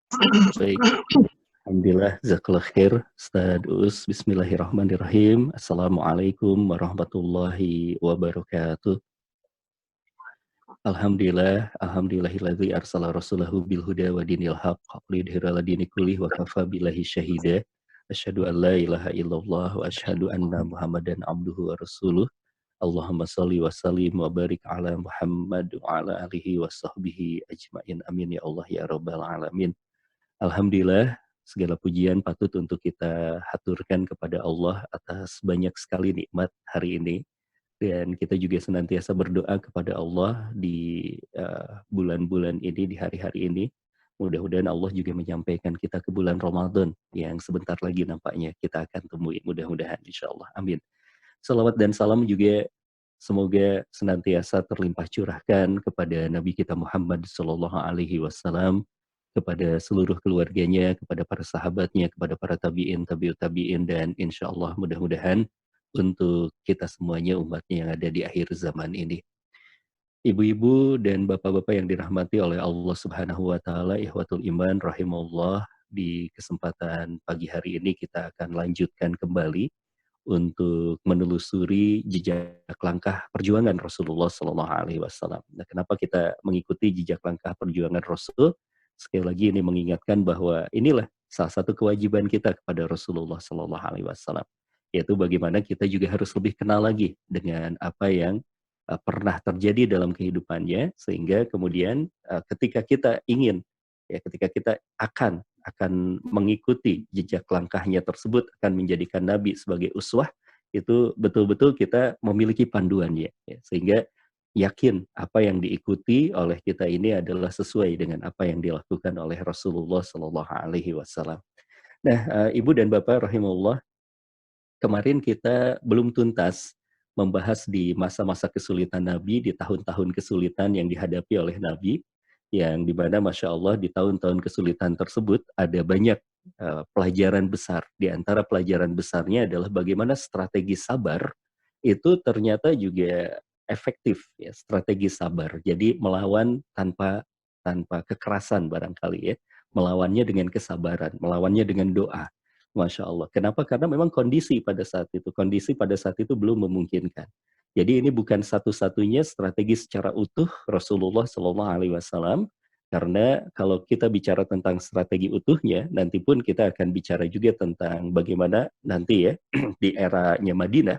Baik, alhamdulillah, jazakallah khair, Ustaz Uus. Bismillahirrahmanirrahim. Assalamualaikum warahmatullahi wabarakatuh. Alhamdulillah, alhamdulillahilladzi arsala rasulahu bil huda wa dinil haqq liyudhhira 'ala dini kullih wa kafa billahi syahida. Asyhadu an la ilaha illallah wa asyhadu anna Muhammadan abduhu wa rasuluh. Allahumma shalli wa sallim wa barik ala Muhammad wa ala alihi wa sahbihi ajmain. Amin ya Allah ya rabbal alamin. Alhamdulillah, segala pujian patut untuk kita haturkan kepada Allah atas banyak sekali nikmat hari ini. Dan kita juga senantiasa berdoa kepada Allah di bulan-bulan ini, di hari-hari ini. Mudah-mudahan Allah juga menyampaikan kita ke bulan Ramadan yang sebentar lagi nampaknya kita akan temui. Mudah-mudahan insya Allah. Amin. Salawat dan salam juga semoga senantiasa terlimpah curahkan kepada Nabi kita Muhammad Sallallahu Alaihi Wasallam, kepada seluruh keluarganya, kepada para sahabatnya, kepada para tabi'in, tabi'ut tabi'in, dan insya Allah mudah-mudahan untuk kita semuanya umatnya yang ada di akhir zaman ini. Ibu-ibu dan bapak-bapak yang dirahmati oleh Allah Subhanahu wa taala, ikhwatul iman rahimallah, di kesempatan pagi hari ini kita akan lanjutkan kembali untuk menelusuri jejak langkah perjuangan Rasulullah Sallallahu Alaihi Wasallam. Nah, kenapa kita mengikuti jejak langkah perjuangan Rasul? Sekali lagi ini mengingatkan bahwa inilah salah satu kewajiban kita kepada Rasulullah Sallallahu Alaihi Wasallam, yaitu bagaimana kita juga harus lebih kenal lagi dengan apa yang pernah terjadi dalam kehidupannya, sehingga kemudian ketika kita ingin, ya ketika kita akan mengikuti jejak langkahnya tersebut, akan menjadikan Nabi sebagai uswah, itu betul-betul kita memiliki panduannya, ya, sehingga yakin apa yang diikuti oleh kita ini adalah sesuai dengan apa yang dilakukan oleh Rasulullah Shallallahu Alaihi Wasallam. Nah, Ibu dan Bapak rahimahullah, kemarin kita belum tuntas membahas di masa-masa kesulitan Nabi, di tahun-tahun kesulitan yang dihadapi oleh Nabi, yang dimana Masya Allah di tahun-tahun kesulitan tersebut ada banyak pelajaran besar. Di antara pelajaran besarnya adalah bagaimana strategi sabar itu ternyata juga efektif, ya, strategi sabar. Jadi melawan tanpa tanpa kekerasan barangkali, ya, melawannya dengan kesabaran, melawannya dengan doa. Masya Allah. Kenapa? Karena memang kondisi pada saat itu belum memungkinkan. Jadi ini bukan satu-satunya strategi secara utuh Rasulullah Shallallahu Alaihi Wasallam, karena kalau kita bicara tentang strategi utuhnya, nanti pun kita akan bicara juga tentang bagaimana nanti, ya, di eranya Madinah,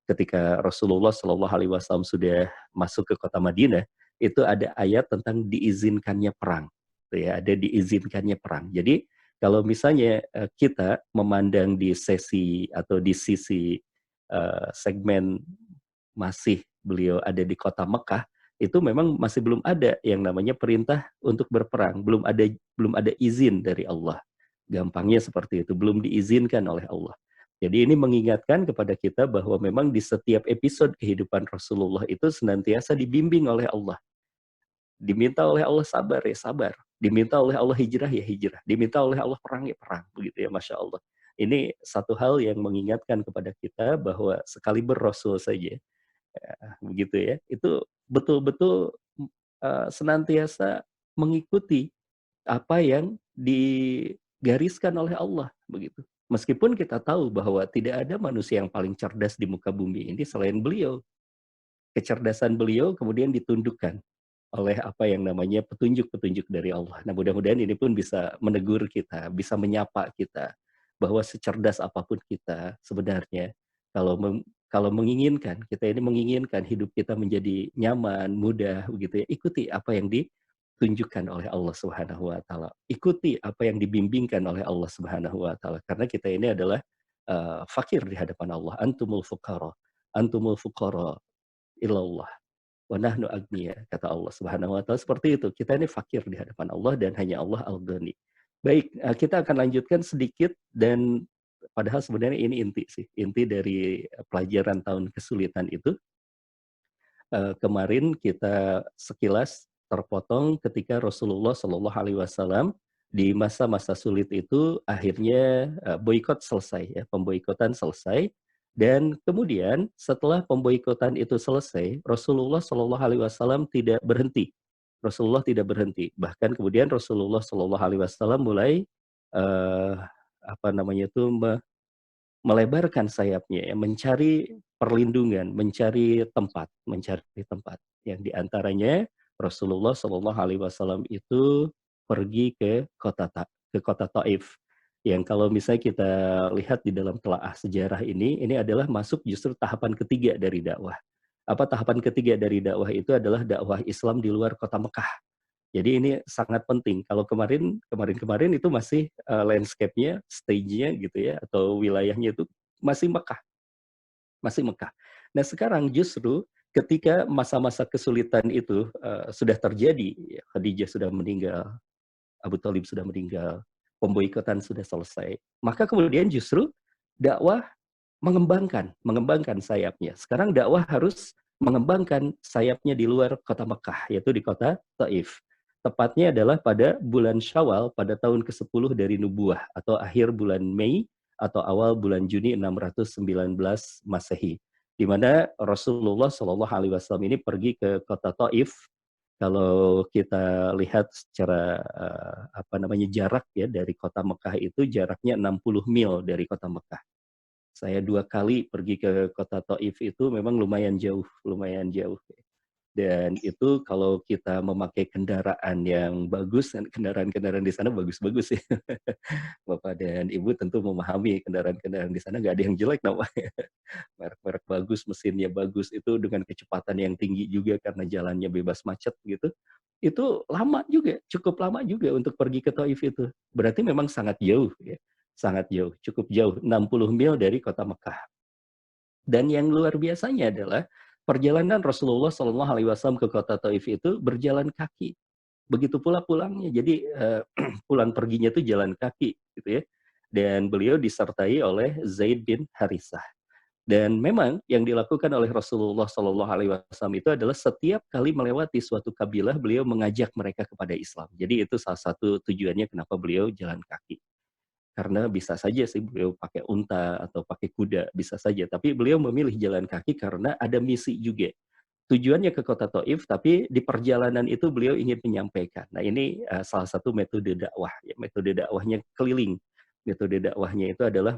ketika Rasulullah Shallallahu Alaihi Wasallam sudah masuk ke kota Madinah, itu ada ayat tentang diizinkannya perang, ya, ada diizinkannya perang. Jadi kalau misalnya kita memandang di sesi atau di sisi segmen masih beliau ada di kota Mekah, itu memang masih belum ada yang namanya perintah untuk berperang, belum ada izin dari Allah. Gampangnya seperti itu, belum diizinkan oleh Allah. Jadi ini mengingatkan kepada kita bahwa memang di setiap episode kehidupan Rasulullah itu senantiasa dibimbing oleh Allah. Diminta oleh Allah sabar, ya sabar. Diminta oleh Allah hijrah, ya hijrah. Diminta oleh Allah perang, ya perang. Begitu ya, Masya Allah. Ini satu hal yang mengingatkan kepada kita bahwa sekaliber Rasul saja, begitu ya, itu betul-betul senantiasa mengikuti apa yang digariskan oleh Allah, begitu. Meskipun kita tahu bahwa tidak ada manusia yang paling cerdas di muka bumi ini selain beliau. Kecerdasan beliau kemudian ditundukkan oleh apa yang namanya petunjuk-petunjuk dari Allah. Nah, mudah-mudahan ini pun bisa menegur kita, bisa menyapa kita, bahwa secerdas apapun kita sebenarnya, kalau menginginkan, kita ini menginginkan hidup kita menjadi nyaman, mudah, begitu ya, ikuti apa yang ditunjukkan oleh Allah Subhanahu wa taala. Ikuti apa yang dibimbingkan oleh Allah Subhanahu wa taala. Karena kita ini adalah fakir di hadapan Allah. Antumul fuqara ilallah wa nahnu agniya, kata Allah Subhanahu wa taala. Seperti itu, kita ini fakir di hadapan Allah dan hanya Allah al-Ghani. Baik, kita akan lanjutkan sedikit, dan padahal sebenarnya ini inti sih, inti dari pelajaran tahun kesulitan itu. Kemarin kita sekilas terpotong ketika Rasulullah Shallallahu Alaihi Wasallam di masa-masa sulit itu akhirnya boikot selesai, ya, pemboikotan selesai, dan kemudian setelah pemboikotan itu selesai, Rasulullah Shallallahu Alaihi Wasallam tidak berhenti Rasulullah tidak berhenti. Bahkan kemudian Rasulullah Shallallahu Alaihi Wasallam mulai eh, apa namanya itu melebarkan sayapnya, ya, mencari perlindungan, mencari tempat. Yang diantaranya Rasulullah Shallallahu Alaihi Wasallam itu pergi ke kota Taif. Yang kalau misalnya kita lihat di dalam telaah sejarah ini adalah masuk justru tahapan ketiga dari dakwah. Apa tahapan ketiga dari dakwah itu adalah dakwah Islam di luar kota Mekah. Jadi ini sangat penting. Kalau kemarin itu masih landscape-nya, stage-nya gitu ya, atau wilayahnya itu masih Mekah, masih Mekah. Nah sekarang justru ketika masa-masa kesulitan itu sudah terjadi, ya, Khadijah sudah meninggal, Abu Thalib sudah meninggal, pemboikotan sudah selesai, maka kemudian justru dakwah mengembangkan sayapnya. Sekarang dakwah harus mengembangkan sayapnya di luar kota Mekah, yaitu di kota Taif. Tepatnya adalah pada bulan Syawal pada tahun ke-10 dari nubuah atau akhir bulan Mei atau awal bulan Juni 619 Masehi. Di mana Rasulullah Shallallahu Alaihi Wasallam ini pergi ke kota Taif. Kalau kita lihat secara apa namanya jarak ya dari kota Mekah itu jaraknya 60 mil dari kota Mekah. Saya 2 kali pergi ke kota Taif itu memang lumayan jauh, lumayan jauh. Dan itu kalau kita memakai kendaraan yang bagus, dan kendaraan-kendaraan di sana bagus-bagus ya. Bapak dan Ibu tentu memahami kendaraan-kendaraan di sana nggak ada yang jelek namanya. Merek-merek bagus, mesinnya bagus, itu dengan kecepatan yang tinggi juga karena jalannya bebas macet gitu. Itu lama juga, cukup lama juga untuk pergi ke Taif itu. Berarti memang sangat jauh ya. Sangat jauh, cukup jauh, 60 mil dari kota Mekah. Dan yang luar biasanya adalah perjalanan Rasulullah Shallallahu Alaihi Wasallam ke kota Taif itu berjalan kaki. Begitu pula pulangnya. Jadi pulang perginya itu jalan kaki, gitu ya. Dan beliau disertai oleh Zaid bin Harithah. Dan memang yang dilakukan oleh Rasulullah Shallallahu Alaihi Wasallam itu adalah setiap kali melewati suatu kabilah, beliau mengajak mereka kepada Islam. Jadi itu salah satu tujuannya kenapa beliau jalan kaki. Karena bisa saja sih beliau pakai unta atau pakai kuda, bisa saja. Tapi beliau memilih jalan kaki karena ada misi juga. Tujuannya ke kota Taif, tapi di perjalanan itu beliau ingin menyampaikan. Nah ini salah satu metode dakwah. Ya. Metode dakwahnya keliling. Metode dakwahnya itu adalah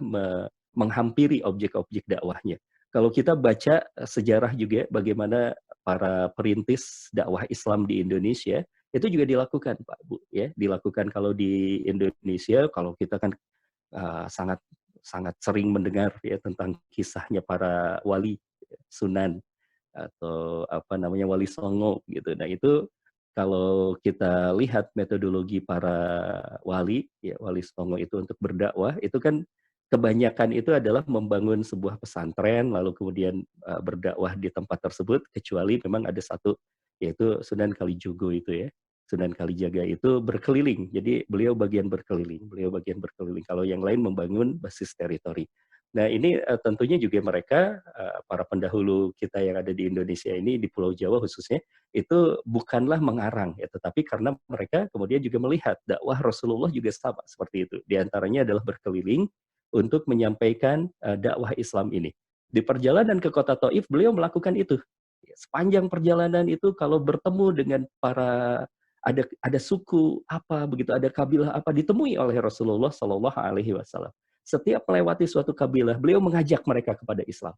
menghampiri objek-objek dakwahnya. Kalau kita baca sejarah juga bagaimana para perintis dakwah Islam di Indonesia, itu juga dilakukan Pak Bu ya, dilakukan kalau di Indonesia, kalau kita kan sangat sangat sering mendengar ya tentang kisahnya para wali sunan atau apa namanya wali songo gitu. Nah itu kalau kita lihat metodologi para wali ya wali songo itu untuk berdakwah itu kan kebanyakan itu adalah membangun sebuah pesantren lalu kemudian berdakwah di tempat tersebut kecuali memang ada satu yaitu Sunan Kalijogo itu ya. Sunan Kalijaga itu berkeliling. Jadi beliau bagian berkeliling. Beliau bagian berkeliling. Kalau yang lain membangun basis teritori. Nah ini tentunya juga mereka, para pendahulu kita yang ada di Indonesia ini, di Pulau Jawa khususnya, itu bukanlah mengarang, ya, tetapi karena mereka kemudian juga melihat dakwah Rasulullah juga sama seperti itu. Di antaranya adalah berkeliling untuk menyampaikan dakwah Islam ini. Di perjalanan ke kota Taif, beliau melakukan itu. Sepanjang perjalanan itu kalau bertemu dengan ada suku apa begitu, ada kabilah apa ditemui oleh Rasulullah Shallallahu Alaihi Wasallam. Setiap melewati suatu kabilah, beliau mengajak mereka kepada Islam.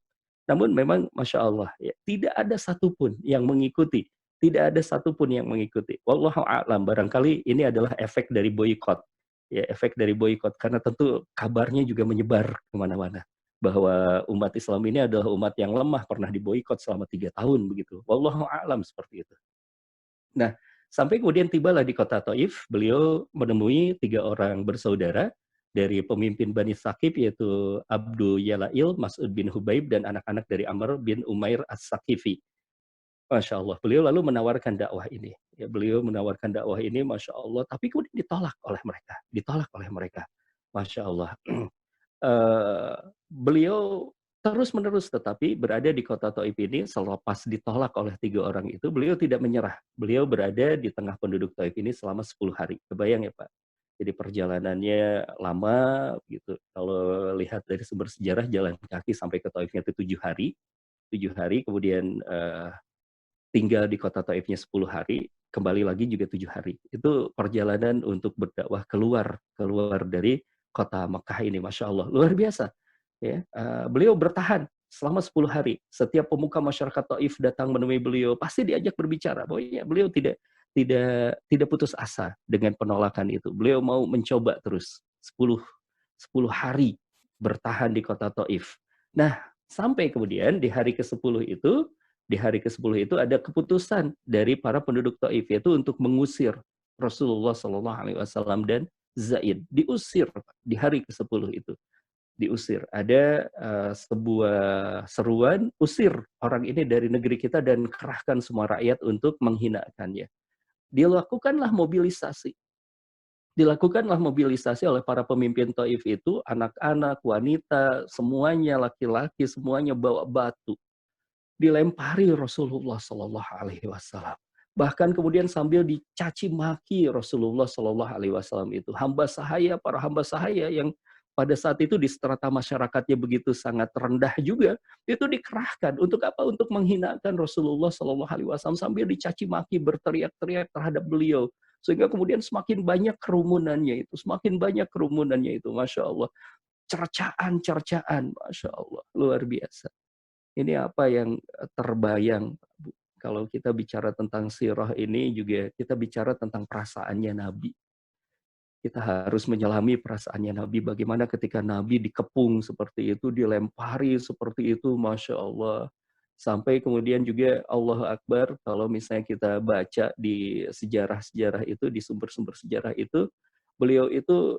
Namun memang Masya Allah, ya, tidak ada satupun yang mengikuti. Tidak ada satupun yang mengikuti. Wallahu a'lam, barangkali ini adalah efek dari boykot. Ya, efek dari boykot. Karena tentu kabarnya juga menyebar kemana-mana. Bahwa umat Islam ini adalah umat yang lemah, pernah diboykot selama 3 tahun. Begitu. Wallahu a'lam seperti itu. Nah, sampai kemudian tibalah di kota Taif, beliau menemui 3 orang bersaudara dari pemimpin Bani Saqif yaitu Abdul Yalail, Mas'ud bin Hubaib, dan anak-anak dari Amr bin Umair As-Saqifi. Masya Allah, beliau lalu menawarkan dakwah ini. Ya, beliau menawarkan dakwah ini, Masya Allah, tapi kemudian ditolak oleh mereka. Ditolak oleh mereka. Masya Allah. Beliau terus-menerus tetapi berada di kota Taif ini selepas ditolak oleh 3 orang itu, beliau tidak menyerah. Beliau berada di tengah penduduk Taif ini selama 10 hari. Kebayang ya Pak? Jadi perjalanannya lama gitu. Kalau lihat dari sumber sejarah jalan kaki sampai ke Taifnya itu 7 hari. 7 hari kemudian tinggal di kota Taifnya 10 hari. kembali lagi juga 7 hari. Itu perjalanan untuk berdakwah keluar dari kota Mekah ini, Masya Allah. Luar biasa. Ya, beliau bertahan selama 10 hari. Setiap pemuka masyarakat Taif datang menemui beliau, pasti diajak berbicara. Pokoknya beliau tidak putus asa dengan penolakan itu. Beliau mau mencoba terus 10 hari bertahan di kota Taif. Nah, sampai kemudian di hari ke-10 itu ada keputusan dari para penduduk Taif yaitu untuk mengusir Rasulullah Shallallahu alaihi wasallam dan Zaid. Diusir di hari ke-10 itu. Diusir. Ada sebuah seruan, usir orang ini dari negeri kita dan kerahkan semua rakyat untuk menghinakannya. Dilakukanlah mobilisasi. Dilakukanlah mobilisasi oleh para pemimpin Taif itu, anak-anak, wanita, semuanya laki-laki, semuanya bawa batu. Dilempari Rasulullah Shallallahu Alaihi Wasallam. Bahkan kemudian sambil dicaci maki Rasulullah Shallallahu Alaihi Wasallam itu. Para hamba sahaya yang pada saat itu di strata masyarakatnya begitu sangat rendah juga, itu dikerahkan untuk apa? Untuk menghinakan Rasulullah Shallallahu Alaihi Wasallam sambil dicaci maki, berteriak-teriak terhadap beliau. Sehingga kemudian semakin banyak kerumunannya itu, Masya Allah. Cercaan, Masya Allah, luar biasa. Ini apa yang terbayang, Bu, kalau kita bicara tentang sirah ini juga kita bicara tentang perasaannya Nabi. Kita harus menyelami perasaannya Nabi, bagaimana ketika Nabi dikepung seperti itu, dilempari seperti itu, Masya Allah. Sampai kemudian juga Allahu Akbar, kalau misalnya kita baca di sejarah-sejarah itu, di sumber-sumber sejarah itu, beliau itu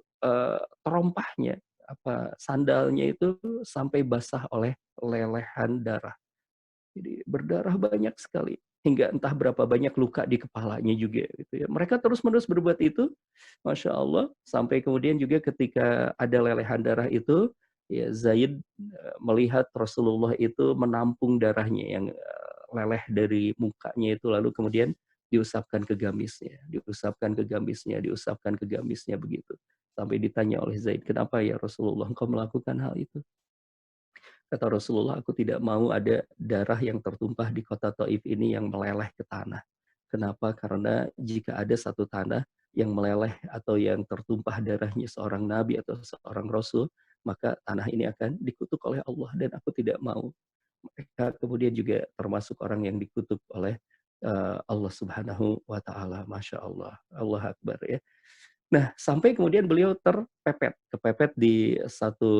terompahnya, sandalnya itu sampai basah oleh lelehan darah. Jadi berdarah banyak sekali hingga entah berapa banyak luka di kepalanya juga gitu ya. Mereka terus-menerus berbuat itu, Masya Allah, sampai kemudian juga ketika ada lelehan darah itu, ya Zaid melihat Rasulullah itu menampung darahnya yang leleh dari mukanya itu, lalu kemudian diusapkan ke gamisnya begitu. Sampai ditanya oleh Zaid, kenapa ya Rasulullah engkau melakukan hal itu? Kata Rasulullah, aku tidak mau ada darah yang tertumpah di kota Taif ini yang meleleh ke tanah. Kenapa? Karena jika ada satu tanah yang meleleh atau yang tertumpah darahnya seorang nabi atau seorang rasul, maka tanah ini akan dikutuk oleh Allah dan aku tidak mau. Mereka kemudian juga termasuk orang yang dikutuk oleh Allah Subhanahu wa taala. Masya Allah. Allah Akbar ya. Nah, sampai kemudian beliau kepepet di satu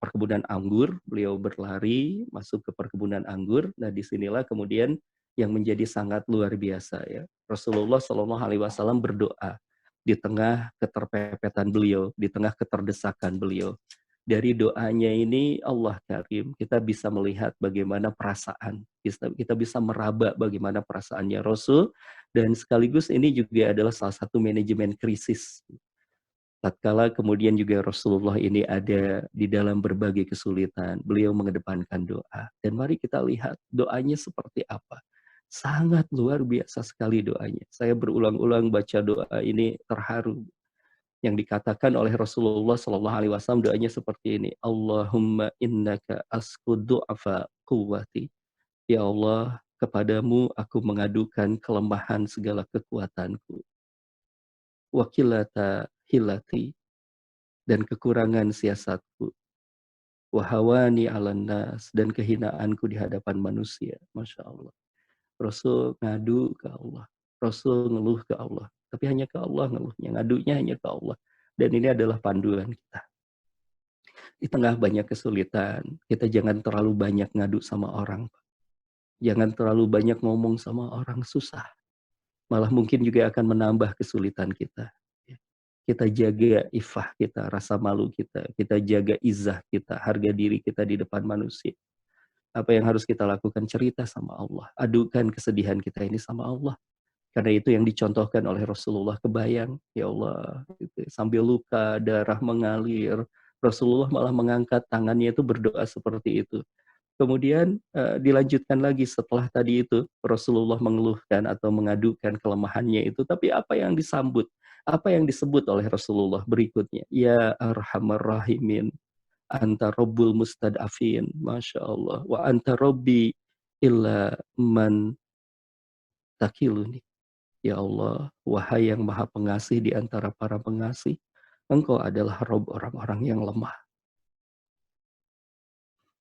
perkebunan anggur. Beliau berlari masuk ke perkebunan anggur. Nah, disinilah kemudian yang menjadi sangat luar biasa ya. Rasulullah Shallallahu Alaihi Wasallam berdoa di tengah keterpepetan beliau, di tengah keterdesakan beliau. Dari doanya ini Allah Karim, kita bisa melihat bagaimana perasaan, kita bisa meraba bagaimana perasaannya Rasul, dan sekaligus ini juga adalah salah satu manajemen krisis. Tatkala kemudian juga Rasulullah ini ada di dalam berbagai kesulitan, beliau mengedepankan doa. Dan mari kita lihat doanya seperti apa. Sangat luar biasa sekali doanya. Saya berulang-ulang baca doa ini terharu. Yang dikatakan oleh Rasulullah Shallallahu Alaihi Wasallam doanya seperti ini. Allahumma innaka asku du'afa quwwati. Ya Allah, kepadamu aku mengadukan kelemahan segala kekuatanku. Wakilata hilati, dan kekurangan siasatku. Wahawani alan nas, dan kehinaanku di hadapan manusia. Masya Allah. Rasul ngadu ke Allah. Rasul ngeluh ke Allah. Tapi hanya ke Allah ngeluhnya. Ngadunya hanya ke Allah. Dan ini adalah panduan kita. Di tengah banyak kesulitan, kita jangan terlalu banyak ngadu sama orang. Jangan terlalu banyak ngomong sama orang, susah. Malah mungkin juga akan menambah kesulitan kita. Kita jaga ifah kita, rasa malu kita jaga izah kita, harga diri kita di depan manusia. Apa yang harus kita lakukan? Cerita sama Allah. Adukan kesedihan kita ini sama Allah. Karena itu yang dicontohkan oleh Rasulullah, kebayang, ya Allah, gitu. Sambil luka, darah mengalir, Rasulullah malah mengangkat tangannya itu berdoa seperti itu. Kemudian dilanjutkan lagi setelah tadi itu Rasulullah mengeluhkan atau mengadukan kelemahannya itu, tapi apa yang disambut? Apa yang disebut oleh Rasulullah berikutnya? Ya Arhamar Rahimin, anta Rabbul Mustad'afin, Masya Allah, wa anta Rabbi illa man takiluni. Ya Allah, wahai yang maha pengasih di antara para pengasih, Engkau adalah Rob orang-orang yang lemah.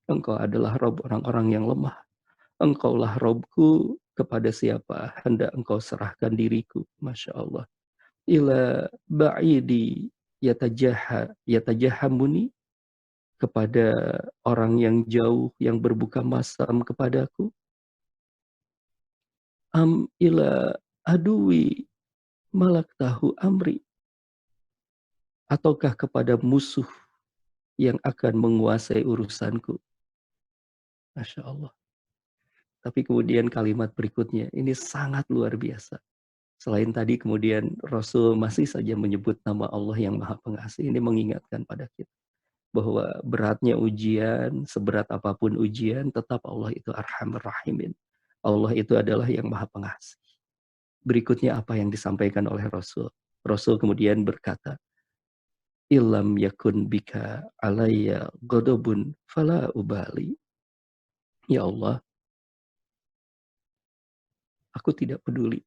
Engkau adalah Rob orang-orang yang lemah. Engkaulah Robku, kepada siapa hendak engkau serahkan diriku. Masya Allah. Ila ba'idi yatajahamuni, kepada orang yang jauh yang berbuka masam kepadaku. Am ila aduwi malak tahu amri, ataukah kepada musuh yang akan menguasai urusanku. Masya Allah. Tapi kemudian kalimat berikutnya ini sangat luar biasa. Selain tadi kemudian Rasul masih saja menyebut nama Allah yang Maha Pengasih. Ini mengingatkan pada kita bahwa beratnya ujian, seberat apapun ujian, tetap Allah itu Arhamar Rahimin. Allah itu adalah yang Maha Pengasih. Berikutnya apa yang disampaikan oleh Rasul. Rasul kemudian berkata, Ilam yakun bika alayya godobun fala ubali. Ya Allah, aku tidak peduli.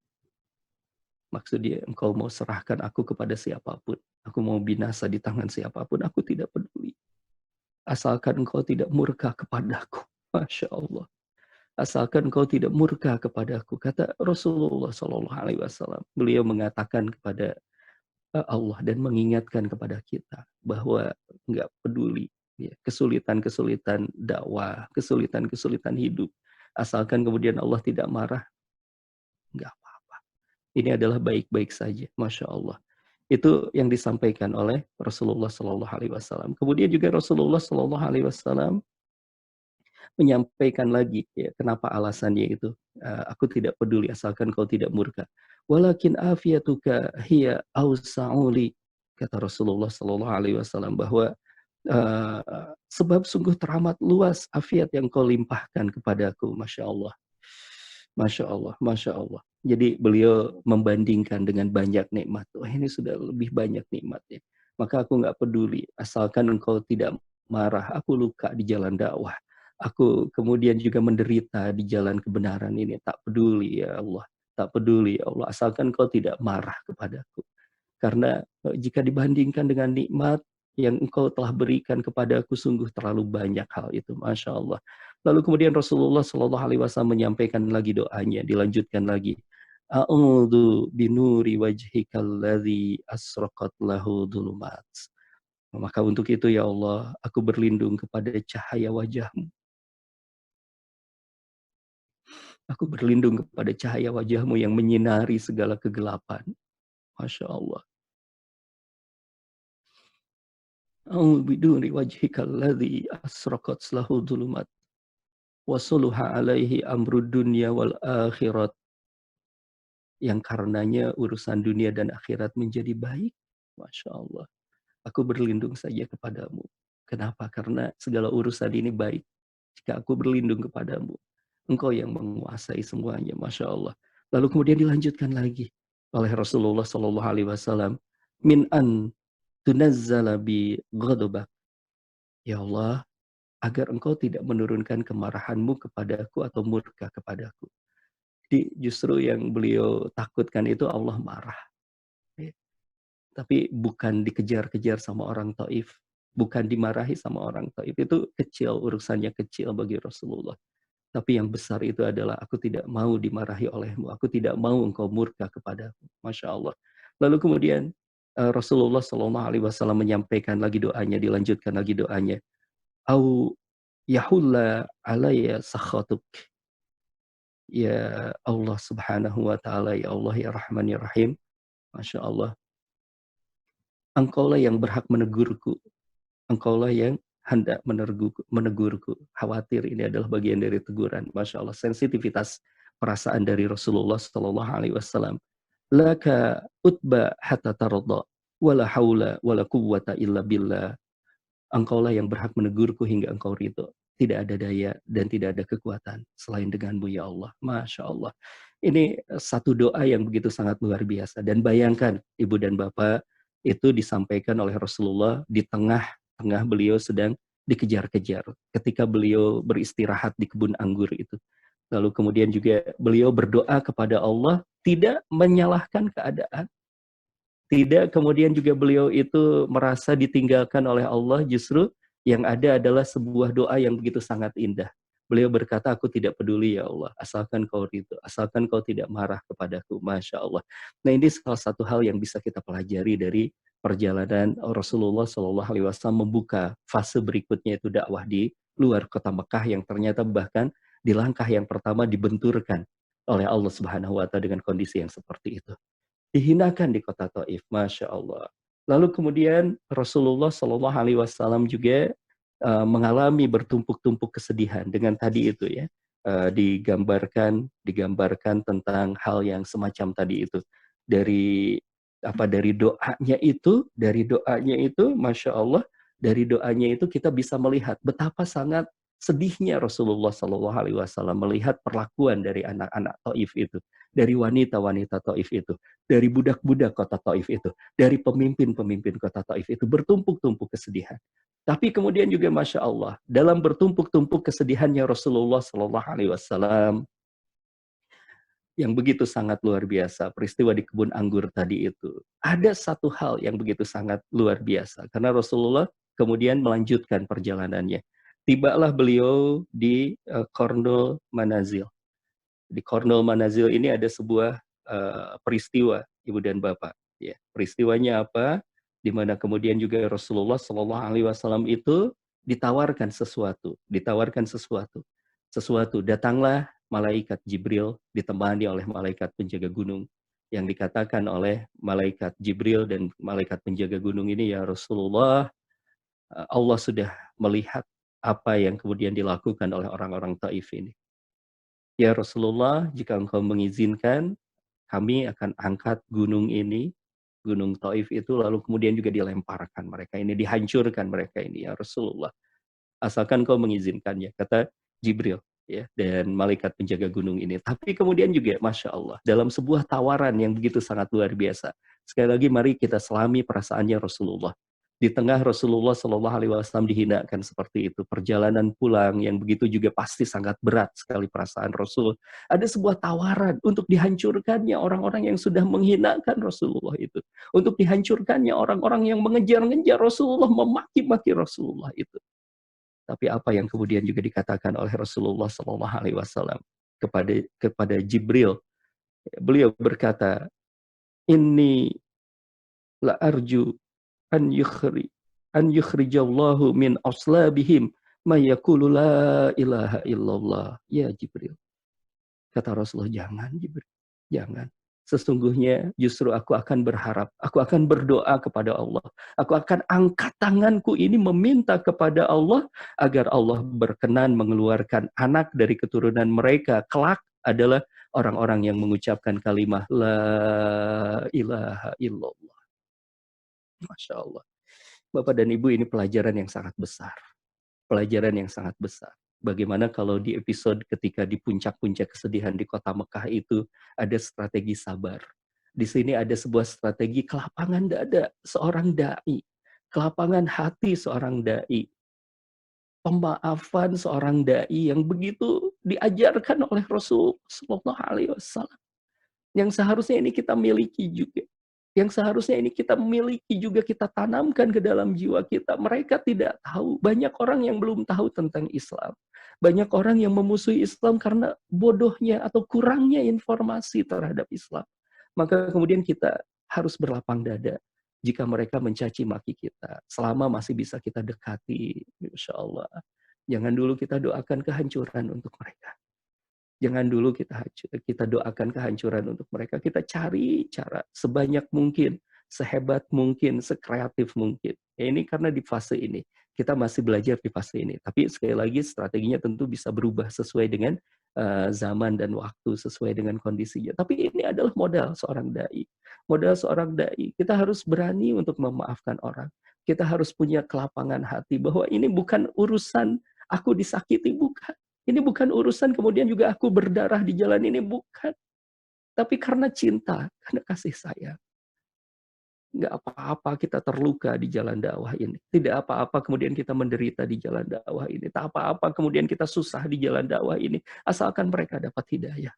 Maksudnya engkau mau serahkan aku kepada siapapun. Aku mau binasa di tangan siapapun, aku tidak peduli. Asalkan engkau tidak murka kepadaku. Masya Allah. Asalkan engkau tidak murka kepadaku. Kata Rasulullah SAW. Beliau mengatakan kepada Allah dan mengingatkan kepada kita bahwa enggak peduli ya, kesulitan-kesulitan dakwah, kesulitan-kesulitan hidup. Asalkan kemudian Allah tidak marah, enggak apa-apa. Ini adalah baik-baik saja, Masya Allah. Itu yang disampaikan oleh Rasulullah Sallallahu Alaihi Wasallam. Kemudian juga Rasulullah Sallallahu Alaihi Wasallam menyampaikan lagi, ya, kenapa alasannya itu. Aku tidak peduli asalkan kau tidak murka. Walakin afiyatuka hiya awsa'uli, kata Rasulullah Sallallahu Alaihi Wasallam, bahwa sebab sungguh teramat luas afiat yang kau limpahkan kepadaku. Masya Allah. Masya Allah, Masya Allah. Jadi beliau membandingkan dengan banyak nikmat. Wah, ini sudah lebih banyak nikmatnya. Maka aku nggak peduli, asalkan engkau tidak marah. Aku luka di jalan dakwah. Aku kemudian juga menderita di jalan kebenaran ini. Tak peduli ya Allah. Tak peduli ya Allah. Asalkan engkau tidak marah kepadaku. Karena jika dibandingkan dengan nikmat yang engkau telah berikan kepadaku, sungguh terlalu banyak hal itu. Masya Allah. Lalu kemudian Rasulullah Shallallahu Alaihi Wasallam menyampaikan lagi doanya, dilanjutkan lagi. A'udzu binuri wajhikal ladzi asraqat lahu dhulumat. Maka untuk itu ya Allah, aku berlindung kepada cahaya wajahmu. Aku berlindung kepada cahaya wajahmu yang menyinari segala kegelapan. Masya Allah. A'udzu binuri wajhikal ladzi asraqat lahu dhulumat. Wasuluha alaihi amrud dunya wal akhirat, yang karenanya urusan dunia dan akhirat menjadi baik. Masya Allah. Aku berlindung saja kepadamu. Kenapa? Karena segala urusan ini baik jika aku berlindung kepadamu. Engkau yang menguasai semuanya. Masya Allah. Lalu kemudian dilanjutkan lagi oleh Rasulullah Sallallahu Alaihi Wasallam. Min an tunazzala bi ghadabak. Ya Allah, agar engkau tidak menurunkan kemarahanmu kepadaku atau murka kepadaku. Jadi justru yang beliau takutkan itu Allah marah. Ya. Tapi bukan dikejar-kejar sama orang Taif. Bukan dimarahi sama orang Taif. Itu kecil, urusannya kecil bagi Rasulullah. Tapi yang besar itu adalah aku tidak mau dimarahi olehmu. Aku tidak mau engkau murka kepadaku. Masya Allah. Lalu kemudian Rasulullah SAW menyampaikan lagi doanya, dilanjutkan lagi doanya. Au yahulla alayya sakhatuk. Ya Allah Subhanahu wa taala, ya Allah ya Rahman ya Rahim. Masya Allah. Engkaulah yang berhak menegurku. Engkaulah yang hendak menegurku. Khawatir ini adalah bagian dari teguran. Masya Allah, sensitivitas perasaan dari Rasulullah Sallallahu Alaihi Wasallam. Laka utba hatta taradha, wala haula wala quwwata illa billah. Engkaulah yang berhak menegurku hingga engkau ridho. Tidak ada daya dan tidak ada kekuatan selain denganmu ya Allah. Masya Allah. Ini satu doa yang begitu sangat luar biasa. Dan bayangkan ibu dan bapak, itu disampaikan oleh Rasulullah di tengah-tengah beliau sedang dikejar-kejar. Ketika beliau beristirahat di kebun anggur itu. Lalu kemudian juga beliau berdoa kepada Allah, tidak menyalahkan keadaan. Tidak kemudian juga beliau itu merasa ditinggalkan oleh Allah, justru yang ada adalah sebuah doa yang begitu sangat indah. Beliau berkata, aku tidak peduli ya Allah, asalkan kau ridho, asalkan kau tidak marah kepadaku, Masya Allah. Nah ini salah satu hal yang bisa kita pelajari dari perjalanan Rasulullah SAW membuka fase berikutnya itu dakwah di luar kota Mekah yang ternyata bahkan di langkah yang pertama dibenturkan oleh Allah Subhanahu wa Ta'ala dengan kondisi yang seperti itu, dihinakan di kota Taif, Masya Allah. Lalu kemudian Rasulullah Shallallahu Alaihi Wasallam juga mengalami bertumpuk-tumpuk kesedihan dengan tadi itu ya, digambarkan tentang hal yang semacam tadi itu, dari dari doanya itu, Masya Allah, dari doanya itu kita bisa melihat betapa sangat sedihnya Rasulullah Shallallahu Alaihi Wasallam melihat perlakuan dari anak-anak Taif itu, dari wanita-wanita Taif itu, dari budak-budak kota Taif itu, dari pemimpin-pemimpin kota Taif itu, bertumpuk-tumpuk kesedihan. Tapi kemudian juga Masya Allah, dalam bertumpuk-tumpuk kesedihannya Rasulullah Shallallahu Alaihi Wasallam yang begitu sangat luar biasa, peristiwa di kebun anggur tadi itu, ada satu hal yang begitu sangat luar biasa, karena Rasulullah kemudian melanjutkan perjalanannya. Tibalah beliau di Kornul Manazil. Di Kornul Manazil ini ada sebuah peristiwa, Ibu dan Bapak. Ya, peristiwanya apa? Di mana kemudian juga Rasulullah Shallallahu Alaihi Wasallam itu ditawarkan sesuatu. Datanglah malaikat Jibril ditemani oleh malaikat penjaga gunung, yang dikatakan oleh malaikat Jibril dan malaikat penjaga gunung ini, ya Rasulullah, Allah sudah melihat apa yang kemudian dilakukan oleh orang-orang Taif ini. Ya Rasulullah, jika engkau mengizinkan, kami akan angkat gunung ini, gunung Taif itu, lalu kemudian juga dilemparkan mereka ini, dihancurkan mereka ini, ya Rasulullah. Asalkan kau mengizinkannya, kata Jibril, ya, dan malaikat penjaga gunung ini. Tapi kemudian juga, Masya Allah, dalam sebuah tawaran yang begitu sangat luar biasa. Sekali lagi, mari kita selami perasaannya Rasulullah. Di tengah Rasulullah Shallallahu Alaihi Wasallam dihinakan seperti itu, perjalanan pulang yang begitu juga pasti sangat berat sekali perasaan Rasul. Ada sebuah tawaran untuk dihancurkannya orang-orang yang sudah menghinakan Rasulullah itu, untuk dihancurkannya orang-orang yang mengejar-ngejar Rasulullah, memaki-maki Rasulullah itu. Tapi apa yang kemudian juga dikatakan oleh Rasulullah Shallallahu Alaihi Wasallam kepada Jibril, beliau berkata, Inni la arju an yukhrijallahu min aslabihim ma yaqulu la ilaha illallah. Ya Jibril. Kata Rasulullah, jangan Jibril, jangan. Sesungguhnya justru aku akan berharap, aku akan berdoa kepada Allah. Aku akan angkat tanganku ini meminta kepada Allah agar Allah berkenan mengeluarkan anak dari keturunan mereka. Kelak adalah orang-orang yang mengucapkan kalimat La ilaha illallah. Masya Allah. Bapak dan Ibu, ini pelajaran yang sangat besar. Pelajaran yang sangat besar. Bagaimana kalau di episode ketika di puncak-puncak kesedihan di kota Mekah itu ada strategi sabar. Di sini ada sebuah strategi kelapangan dada seorang dai, kelapangan hati seorang dai, pemaafan seorang dai yang begitu diajarkan oleh Rasul Sallallahu Alaihi Wasallam. Yang seharusnya ini kita miliki juga. Yang seharusnya ini kita miliki juga, kita tanamkan ke dalam jiwa kita. Mereka tidak tahu. Banyak orang yang belum tahu tentang Islam. Banyak orang yang memusuhi Islam karena bodohnya atau kurangnya informasi terhadap Islam. Maka kemudian kita harus berlapang dada jika mereka mencaci maki kita. Selama masih bisa kita dekati, insya Allah. Jangan dulu kita doakan kehancuran untuk mereka. Jangan dulu kita doakan kehancuran untuk mereka. Kita cari cara sebanyak mungkin, sehebat mungkin, sekreatif mungkin. Ya, ini karena di fase ini. Kita masih belajar di fase ini. Tapi sekali lagi strateginya tentu bisa berubah sesuai dengan zaman dan waktu, sesuai dengan kondisinya. Tapi ini adalah modal seorang dai. Modal seorang dai. Kita harus berani untuk memaafkan orang. Kita harus punya kelapangan hati bahwa ini bukan urusan aku disakiti, bukan. Ini bukan urusan kemudian juga aku berdarah di jalan ini, bukan. Tapi karena cinta, karena kasih sayang. nggak apa-apa kita terluka di jalan dakwah ini. Tidak apa-apa kemudian kita menderita di jalan dakwah ini. Tak apa-apa kemudian kita susah di jalan dakwah ini. Asalkan mereka dapat hidayah.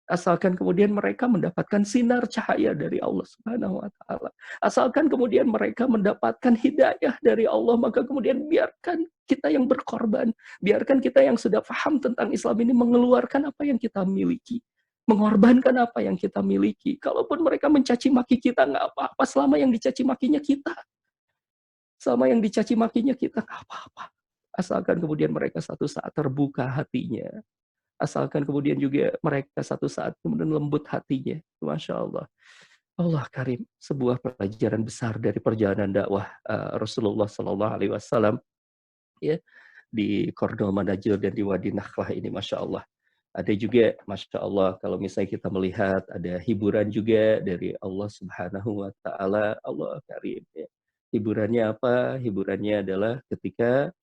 Asalkan kemudian mereka mendapatkan sinar cahaya dari Allah Subhanahu wa taala. Asalkan kemudian mereka mendapatkan hidayah dari Allah, maka kemudian biarkan kita yang berkorban, biarkan kita yang sudah paham tentang Islam ini mengeluarkan apa yang kita miliki, mengorbankan apa yang kita miliki. Kalaupun mereka mencaci maki kita nggak apa-apa selama yang dicaci makinya kita. Selama yang dicaci makinya kita nggak apa-apa. Asalkan kemudian mereka satu saat terbuka hatinya, asalkan kemudian juga mereka satu saat kemudian lembut hatinya. Masya Allah. Allah Karim, sebuah pelajaran besar dari perjalanan dakwah Rasulullah Sallallahu Alaihi Wasallam ya di Kordol Manajil dan di Wadi Nakhlah ini, Masya Allah. Ada juga, Masya Allah, kalau misalnya kita melihat ada hiburan juga dari Allah Subhanahu Wa Taala, Allah Karim. Ya. Hiburannya apa? Hiburannya adalah ketika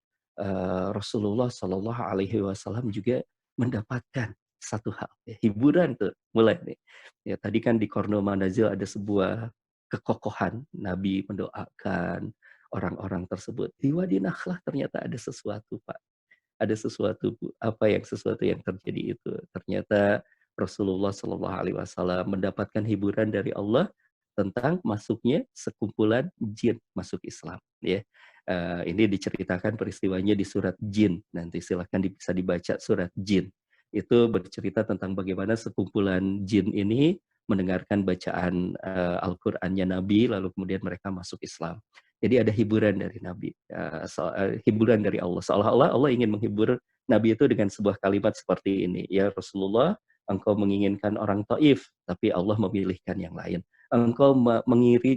Rasulullah Sallallahu Alaihi Wasallam juga mendapatkan satu hal. Ya, hiburan tuh mulai nih. Ya, tadi kan di Korno Manazil ada sebuah kekokohan Nabi mendoakan orang-orang tersebut. Di Wadi Nakhlah ternyata ada sesuatu, Pak. Ada sesuatu, Bu. Apa yang sesuatu yang terjadi itu? Ternyata Rasulullah Shallallahu Alaihi Wasallam mendapatkan hiburan dari Allah tentang masuknya sekumpulan jin masuk Islam. Ya, ini diceritakan peristiwanya di surat Jin. Nanti silahkan bisa dibaca surat Jin. Itu bercerita tentang bagaimana sekumpulan jin ini mendengarkan bacaan Al-Qur'annya Nabi, lalu kemudian mereka masuk Islam. Jadi ada hiburan dari Nabi, hiburan dari Allah. Seolah-olah Allah ingin menghibur Nabi itu dengan sebuah kalimat seperti ini. Ya Rasulullah, engkau menginginkan orang Taif, tapi Allah memilihkan yang lain. Engkau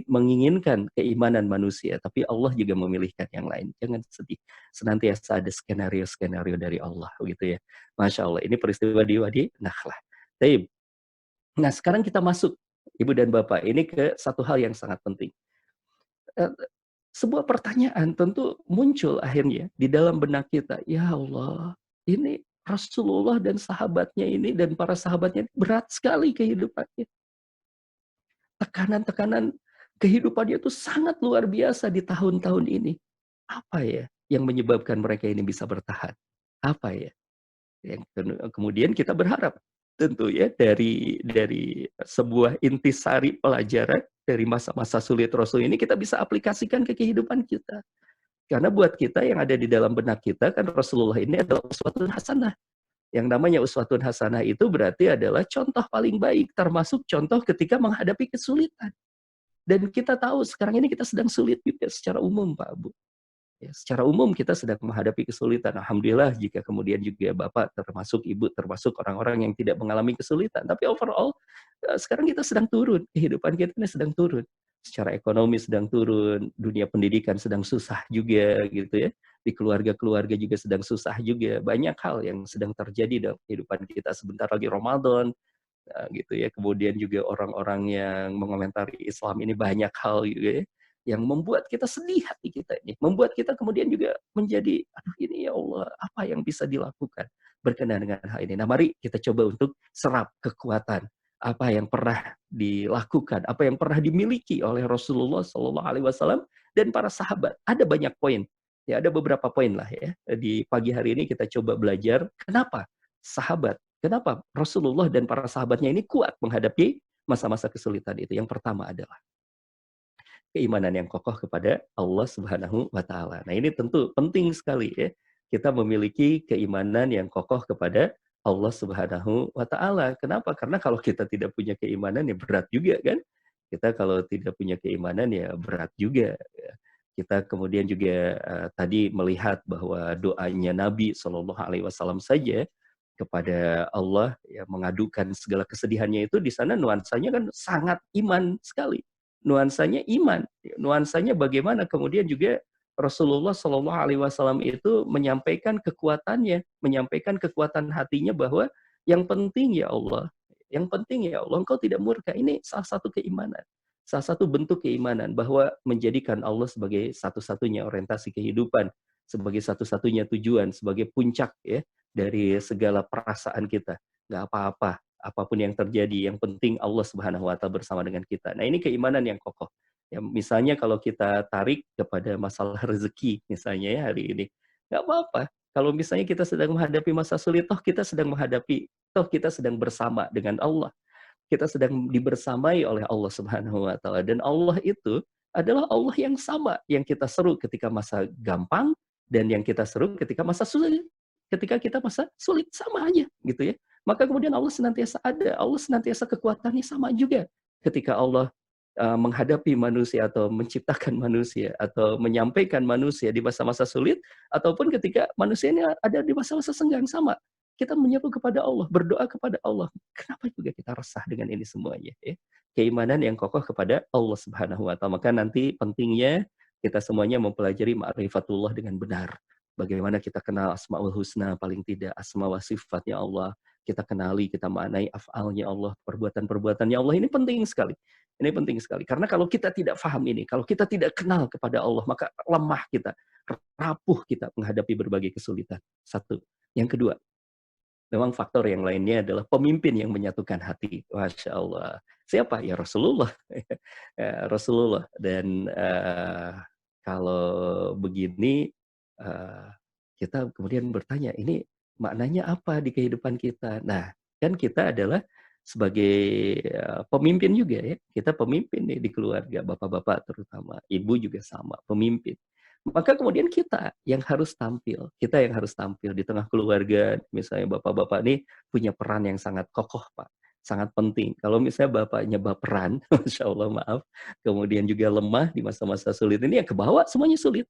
menginginkan keimanan manusia, tapi Allah juga memilihkan yang lain. Jangan sedih. Senantiasa ada skenario-skenario dari Allah, gitu ya. Masya Allah, ini peristiwa di Wadi Nakhlah. Taib. Nah, sekarang kita masuk, Ibu dan Bapak, ini ke satu hal yang sangat penting. Sebuah pertanyaan tentu muncul akhirnya di dalam benak kita. Ya Allah, ini Rasulullah dan sahabatnya ini dan para sahabatnya berat sekali kehidupannya. Tekanan-tekanan kehidupannya itu sangat luar biasa di tahun-tahun ini. Apa ya yang menyebabkan mereka ini bisa bertahan? Apa ya? Yang kemudian kita berharap tentu ya dari sebuah intisari pelajaran dari masa-masa sulit Rasul ini kita bisa aplikasikan ke kehidupan kita. Karena buat kita yang ada di dalam benak kita kan Rasulullah ini adalah uswatun hasanah. Yang namanya uswatun hasanah itu berarti adalah contoh paling baik, termasuk contoh ketika menghadapi kesulitan. Dan kita tahu sekarang ini kita sedang sulit juga secara umum, Pak Bu. Ya, secara umum kita sedang menghadapi kesulitan. Alhamdulillah jika kemudian juga Bapak termasuk Ibu termasuk orang-orang yang tidak mengalami kesulitan. Tapi overall sekarang kita sedang turun, kehidupan kita ini sedang turun. Secara ekonomi sedang turun, dunia pendidikan sedang susah juga gitu ya. Di keluarga-keluarga juga sedang susah juga. Banyak hal yang sedang terjadi dalam kehidupan kita. Sebentar lagi Ramadan, gitu ya. Kemudian juga orang-orang yang mengomentari Islam ini banyak hal juga ya, yang membuat kita sedih hati kita ini, membuat kita kemudian juga menjadi, aduh ini ya Allah, apa yang bisa dilakukan berkenaan dengan hal ini. Nah mari kita coba untuk serap kekuatan apa yang pernah dilakukan, apa yang pernah dimiliki oleh Rasulullah Shallallahu Alaihi Wasallam dan para sahabat. Ada banyak poin, ya ada beberapa poin lah ya. Di pagi hari ini kita coba belajar kenapa sahabat, kenapa Rasulullah dan para sahabatnya ini kuat menghadapi masa-masa kesulitan itu. Yang pertama adalah keimanan yang kokoh kepada Allah Subhanahu wa taala. Nah, ini tentu penting sekali ya. Kita memiliki keimanan yang kokoh kepada Allah Subhanahu wa taala. Kenapa? Karena kalau kita tidak punya keimanan ya berat juga kan? Kita kalau tidak punya keimanan ya berat juga ya. Kita kemudian juga tadi melihat bahwa doanya Nabi Shallallahu alaihi wasallam saja kepada Allah ya mengadukan segala kesedihannya itu di sana nuansanya kan sangat iman sekali. Nuansanya iman, nuansanya bagaimana kemudian juga Rasulullah Shallallahu Alaihi Wasallam itu menyampaikan kekuatannya, menyampaikan kekuatan hatinya bahwa yang penting ya Allah, yang penting ya Allah, Engkau tidak murka. Ini salah satu keimanan, salah satu bentuk keimanan bahwa menjadikan Allah sebagai satu-satunya orientasi kehidupan, sebagai satu-satunya tujuan, sebagai puncak ya dari segala perasaan kita. Nggak apa-apa, apapun yang terjadi, yang penting Allah Subhanahu wa taala bersama dengan kita. Nah, ini keimanan yang kokoh. Ya, misalnya kalau kita tarik kepada masalah rezeki misalnya ya hari ini, nggak apa-apa. Kalau misalnya kita sedang menghadapi masa sulit, toh kita sedang bersama dengan Allah. Kita sedang dibersamai oleh Allah Subhanahu wa taala dan Allah itu adalah Allah yang sama yang kita seru ketika masa gampang dan yang kita seru ketika masa sulit. Ketika kita masa sulit sama aja gitu ya. Maka kemudian Allah senantiasa ada, Allah senantiasa kekuatannya sama juga. Ketika Allah menghadapi manusia atau menciptakan manusia atau menyampaikan manusia di masa-masa sulit ataupun ketika manusia ini ada di masa-masa senggang sama. Kita menyeru kepada Allah, berdoa kepada Allah. Kenapa juga kita resah dengan ini semuanya ya? Keimanan yang kokoh kepada Allah Subhanahu wa taala. Maka nanti pentingnya kita semuanya mempelajari ma'rifatullah dengan benar. Bagaimana kita kenal Asmaul Husna paling tidak asma wa sifatnya Allah. Kita kenali, kita maknai af'alnya Allah, perbuatan-perbuatannya Allah. Ini penting sekali. Ini penting sekali. Karena kalau kita tidak paham ini, kalau kita tidak kenal kepada Allah, maka lemah kita, rapuh kita menghadapi berbagai kesulitan. Satu. Yang kedua, memang faktor yang lainnya adalah pemimpin yang menyatukan hati. Masya Allah. Siapa? Ya Rasulullah. Ya, Rasulullah. Dan kalau begini, uh, kita kemudian bertanya, ini maknanya apa di kehidupan kita? Nah, kan kita adalah sebagai pemimpin juga ya. Kita pemimpin nih di keluarga, bapak-bapak terutama. Ibu juga sama, pemimpin. Maka kemudian kita yang harus tampil di tengah keluarga, misalnya bapak-bapak ini punya peran yang sangat kokoh, Pak, sangat penting. Kalau misalnya bapaknya baperan, Masya Allah maaf, kemudian juga lemah di masa-masa sulit ini, ya kebawa semuanya sulit.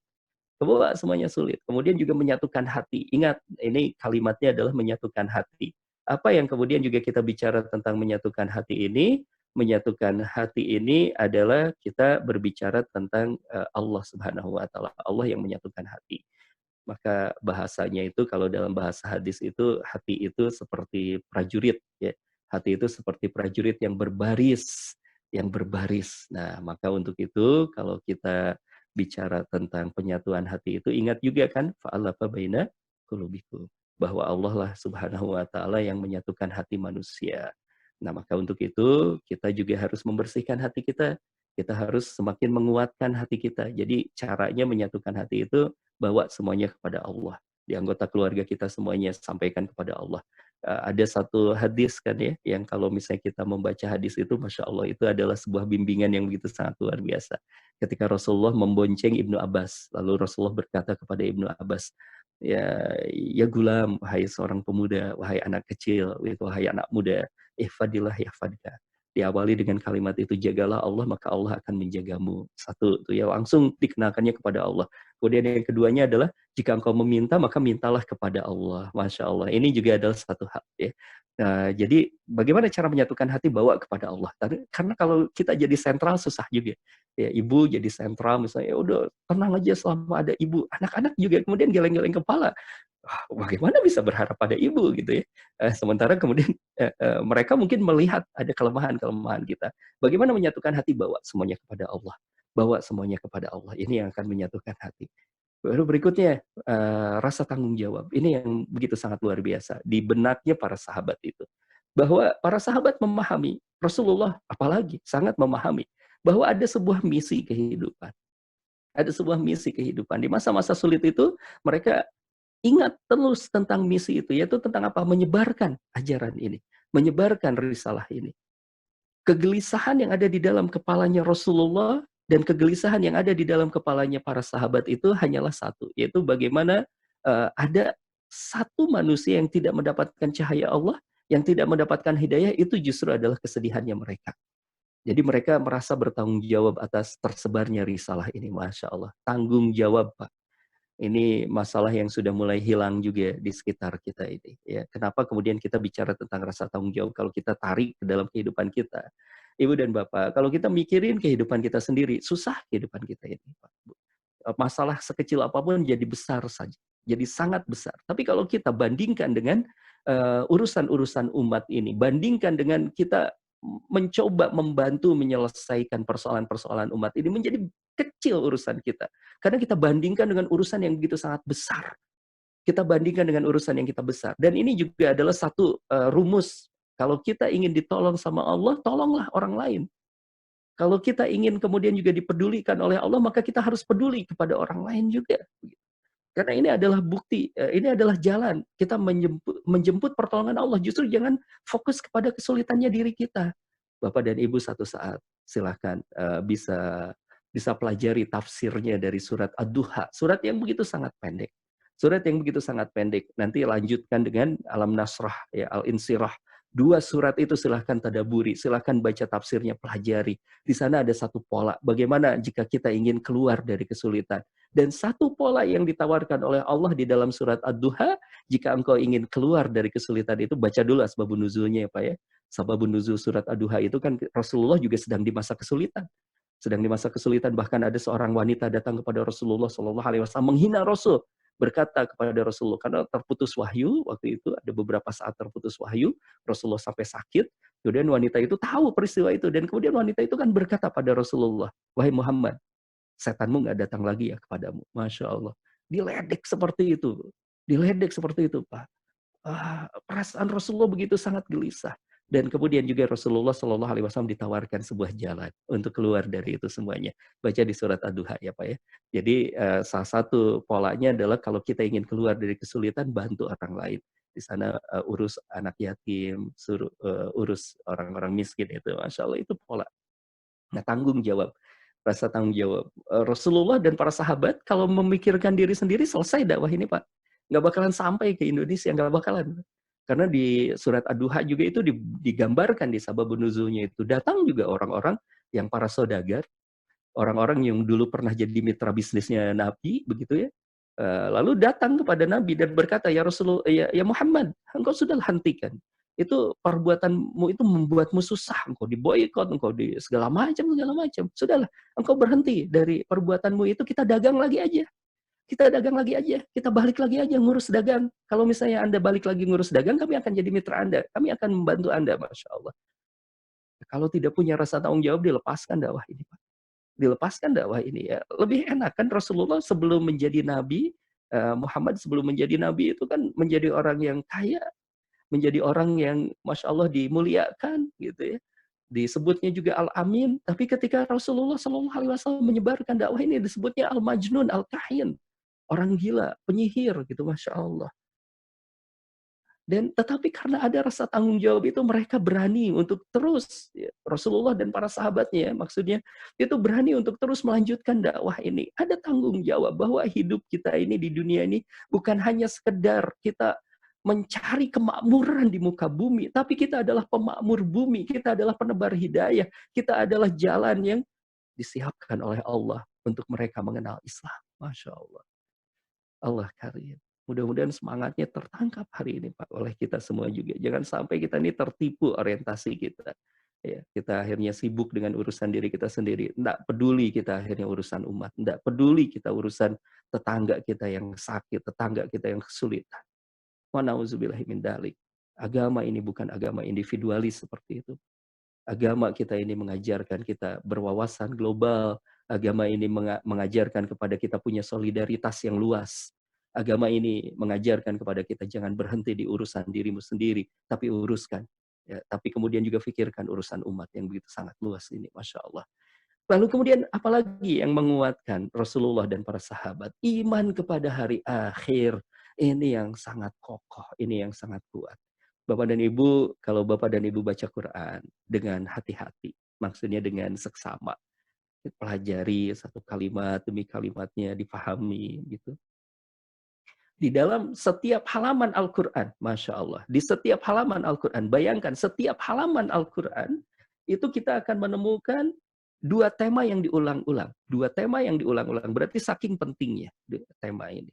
Kemudian juga menyatukan hati. Ingat, ini kalimatnya adalah menyatukan hati. Apa yang kemudian juga kita bicara tentang menyatukan hati ini? Menyatukan hati ini adalah kita berbicara tentang Allah Subhanahu wa taala. Allah yang menyatukan hati. Maka bahasanya itu kalau dalam bahasa hadis itu hati itu seperti prajurit ya. Hati itu seperti prajurit yang berbaris, yang berbaris. Nah, maka untuk itu kalau kita bicara tentang penyatuan hati itu ingat juga kan fa'alafa baina qulubikum bahwa Allah lah Subhanahu wa taala yang menyatukan hati manusia. Nah, maka untuk itu kita juga harus membersihkan hati kita. Kita harus semakin menguatkan hati kita. Jadi caranya menyatukan hati itu bawa semuanya kepada Allah. Di anggota keluarga kita semuanya sampaikan kepada Allah. Ada satu hadis kan ya, yang kalau misalnya kita membaca hadis itu, Masya Allah, itu adalah sebuah bimbingan yang begitu sangat luar biasa. Ketika Rasulullah membonceng Ibnu Abbas, lalu Rasulullah berkata kepada Ibnu Abbas, ya gulam, wahai seorang pemuda, wahai anak kecil, wahai anak muda, ihfadillah yahfadka. Diawali dengan kalimat itu, jagalah Allah, maka Allah akan menjagamu. Satu, itu ya langsung dikenakannya kepada Allah. Kemudian yang keduanya adalah, jika engkau meminta, maka mintalah kepada Allah. Masya Allah. Ini juga adalah satu hal. Ya. Jadi, bagaimana cara menyatukan hati bawa kepada Allah? Karena kalau kita jadi sentral, susah juga. Ya, ibu jadi sentral, misalnya, ya udah tenang aja selama ada ibu. Anak-anak juga kemudian geleng-geleng kepala. Bagaimana bisa berharap pada ibu gitu ya? Sementara kemudian mereka mungkin melihat ada kelemahan-kelemahan kita. Bagaimana menyatukan hati? Bawa semuanya kepada Allah. Bawa semuanya kepada Allah. Ini yang akan menyatukan hati. Baru berikutnya, rasa tanggung jawab. Ini yang begitu sangat luar biasa. Di benaknya para sahabat itu. Bahwa para sahabat memahami, Rasulullah apalagi sangat memahami, bahwa ada sebuah misi kehidupan. Ada sebuah misi kehidupan. Di masa-masa sulit itu, mereka ingat terus tentang misi itu, yaitu tentang apa? Menyebarkan ajaran ini, menyebarkan risalah ini. Kegelisahan yang ada di dalam kepalanya Rasulullah dan kegelisahan yang ada di dalam kepalanya para sahabat itu hanyalah satu, yaitu bagaimana ada satu manusia yang tidak mendapatkan cahaya Allah, yang tidak mendapatkan hidayah, itu justru adalah kesedihannya mereka. Jadi mereka merasa bertanggung jawab atas tersebarnya risalah ini, Masya Allah. Tanggung jawab, Pak. Ini masalah yang sudah mulai hilang juga di sekitar kita ini. Ya, kenapa kemudian kita bicara tentang rasa tanggung jawab kalau kita tarik ke dalam kehidupan kita? Ibu dan Bapak, kalau kita mikirin kehidupan kita sendiri, susah kehidupan kita ini, Pak. Masalah sekecil apapun jadi besar saja. Jadi sangat besar. Tapi kalau kita bandingkan dengan urusan-urusan umat ini, bandingkan dengan kita mencoba membantu menyelesaikan persoalan-persoalan umat ini, menjadi kecil urusan kita. Karena kita bandingkan dengan urusan yang begitu sangat besar. Kita bandingkan dengan urusan yang kita besar. Dan ini juga adalah satu rumus. Kalau kita ingin ditolong sama Allah, tolonglah orang lain. Kalau kita ingin kemudian juga dipedulikan oleh Allah, maka kita harus peduli kepada orang lain juga. Karena ini adalah bukti, ini adalah jalan kita menjemput pertolongan Allah. Justru jangan fokus kepada kesulitannya diri kita. Bapak dan Ibu satu saat silahkan bisa pelajari tafsirnya dari surat Ad-Duha. Surat yang begitu sangat pendek. Surat yang begitu sangat pendek. Nanti lanjutkan dengan Alam Nasrah, ya, Al-Insyirah. Dua surat itu silahkan tadaburi, silahkan baca tafsirnya, pelajari. Di sana ada satu pola. Bagaimana jika kita ingin keluar dari kesulitan. Dan satu pola yang ditawarkan oleh Allah di dalam surat Ad-Duha, jika engkau ingin keluar dari kesulitan itu, baca dulu asbabun nuzulnya ya Pak ya. Sababun nuzul surat Ad-Duha itu kan Rasulullah juga sedang di masa kesulitan. Sedang di masa kesulitan, bahkan ada seorang wanita datang kepada Rasulullah SAW menghina Rasul, berkata kepada Rasulullah, karena terputus wahyu, waktu itu ada beberapa saat terputus wahyu, Rasulullah sampai sakit, kemudian wanita itu tahu peristiwa itu, dan kemudian wanita itu kan berkata pada Rasulullah, wahai Muhammad, setanmu nggak datang lagi ya kepadamu. Masya Allah. Diledek seperti itu. Diledek seperti itu, Pak. Perasaan Rasulullah begitu sangat gelisah. Dan kemudian juga Rasulullah Shallallahu Alaihi Wasallam ditawarkan sebuah jalan untuk keluar dari itu semuanya. Baca di surat Ad-Duha ya Pak ya. Jadi salah satu polanya adalah kalau kita ingin keluar dari kesulitan, bantu orang lain. Di sana urus anak yatim, urus orang-orang miskin itu. Masya Allah itu pola. Nah, tanggung jawab, rasa tanggung jawab. Rasulullah dan para sahabat kalau memikirkan diri sendiri selesai dakwah ini, Pak. Nggak bakalan sampai ke Indonesia, nggak bakalan. Karena di surat Ad-Duha juga itu digambarkan di sababun nuzulnya itu. Datang juga orang-orang yang para saudagar, orang-orang yang dulu pernah jadi mitra bisnisnya Nabi, begitu ya. Lalu datang kepada Nabi dan berkata, ya Rasulullah, ya Muhammad, engkau sudah hentikan. Itu perbuatanmu itu membuatmu susah, engkau diboikot, engkau di segala macam. Sudahlah, engkau berhenti dari perbuatanmu itu, kita dagang lagi aja. Kita dagang lagi aja, kita balik lagi aja ngurus dagang. Kalau misalnya Anda balik lagi ngurus dagang, kami akan jadi mitra Anda. Kami akan membantu Anda, Masya Allah. Kalau tidak punya rasa tanggung jawab, dilepaskan dakwah ini, Pak. Dilepaskan dakwah ini ya. Lebih enak kan Rasulullah sebelum menjadi nabi, Muhammad sebelum menjadi nabi itu kan menjadi orang yang kaya, menjadi orang yang Masya Allah dimuliakan gitu ya. Disebutnya juga Al-Amin, tapi ketika Rasulullah SAW menyebarkan dakwah ini disebutnya Al-Majnun, Al-Kahin, orang gila, penyihir gitu, Masya Allah. Dan tetapi karena ada rasa tanggung jawab itu mereka berani untuk terus ya, Rasulullah dan para sahabatnya maksudnya itu berani untuk terus melanjutkan dakwah ini. Ada tanggung jawab bahwa hidup kita ini di dunia ini bukan hanya sekedar kita mencari kemakmuran di muka bumi, tapi kita adalah pemakmur bumi, kita adalah penebar hidayah, kita adalah jalan yang disiapkan oleh Allah untuk mereka mengenal Islam. Masya Allah. Allah karim. Mudah-mudahan semangatnya tertangkap hari ini Pak oleh kita semua juga. Jangan sampai kita ini tertipu orientasi kita. Ya, kita akhirnya sibuk dengan urusan diri kita sendiri. Tidak peduli kita akhirnya urusan umat. Tidak peduli kita urusan tetangga kita yang sakit, tetangga kita yang kesulitan. Wa na'udzubillahi min dalik. Agama ini bukan agama individualis seperti itu. Agama kita ini mengajarkan kita berwawasan global. Agama ini mengajarkan kepada kita punya solidaritas yang luas. Agama ini mengajarkan kepada kita jangan berhenti di urusan dirimu sendiri, tapi uruskan. Ya, tapi kemudian juga pikirkan urusan umat yang begitu sangat luas ini, Masya Allah. Lalu kemudian apalagi yang menguatkan Rasulullah dan para sahabat? Iman kepada hari akhir. Ini yang sangat kokoh, ini yang sangat kuat. Bapak dan Ibu, kalau Bapak dan Ibu baca Quran dengan hati-hati, maksudnya dengan seksama, pelajari satu kalimat demi kalimatnya, dipahami gitu. Di dalam setiap halaman Al-Quran, Masya Allah, di setiap halaman Al-Quran, bayangkan setiap halaman Al-Quran, itu kita akan menemukan dua tema yang diulang-ulang. Dua tema yang diulang-ulang, berarti saking pentingnya tema ini.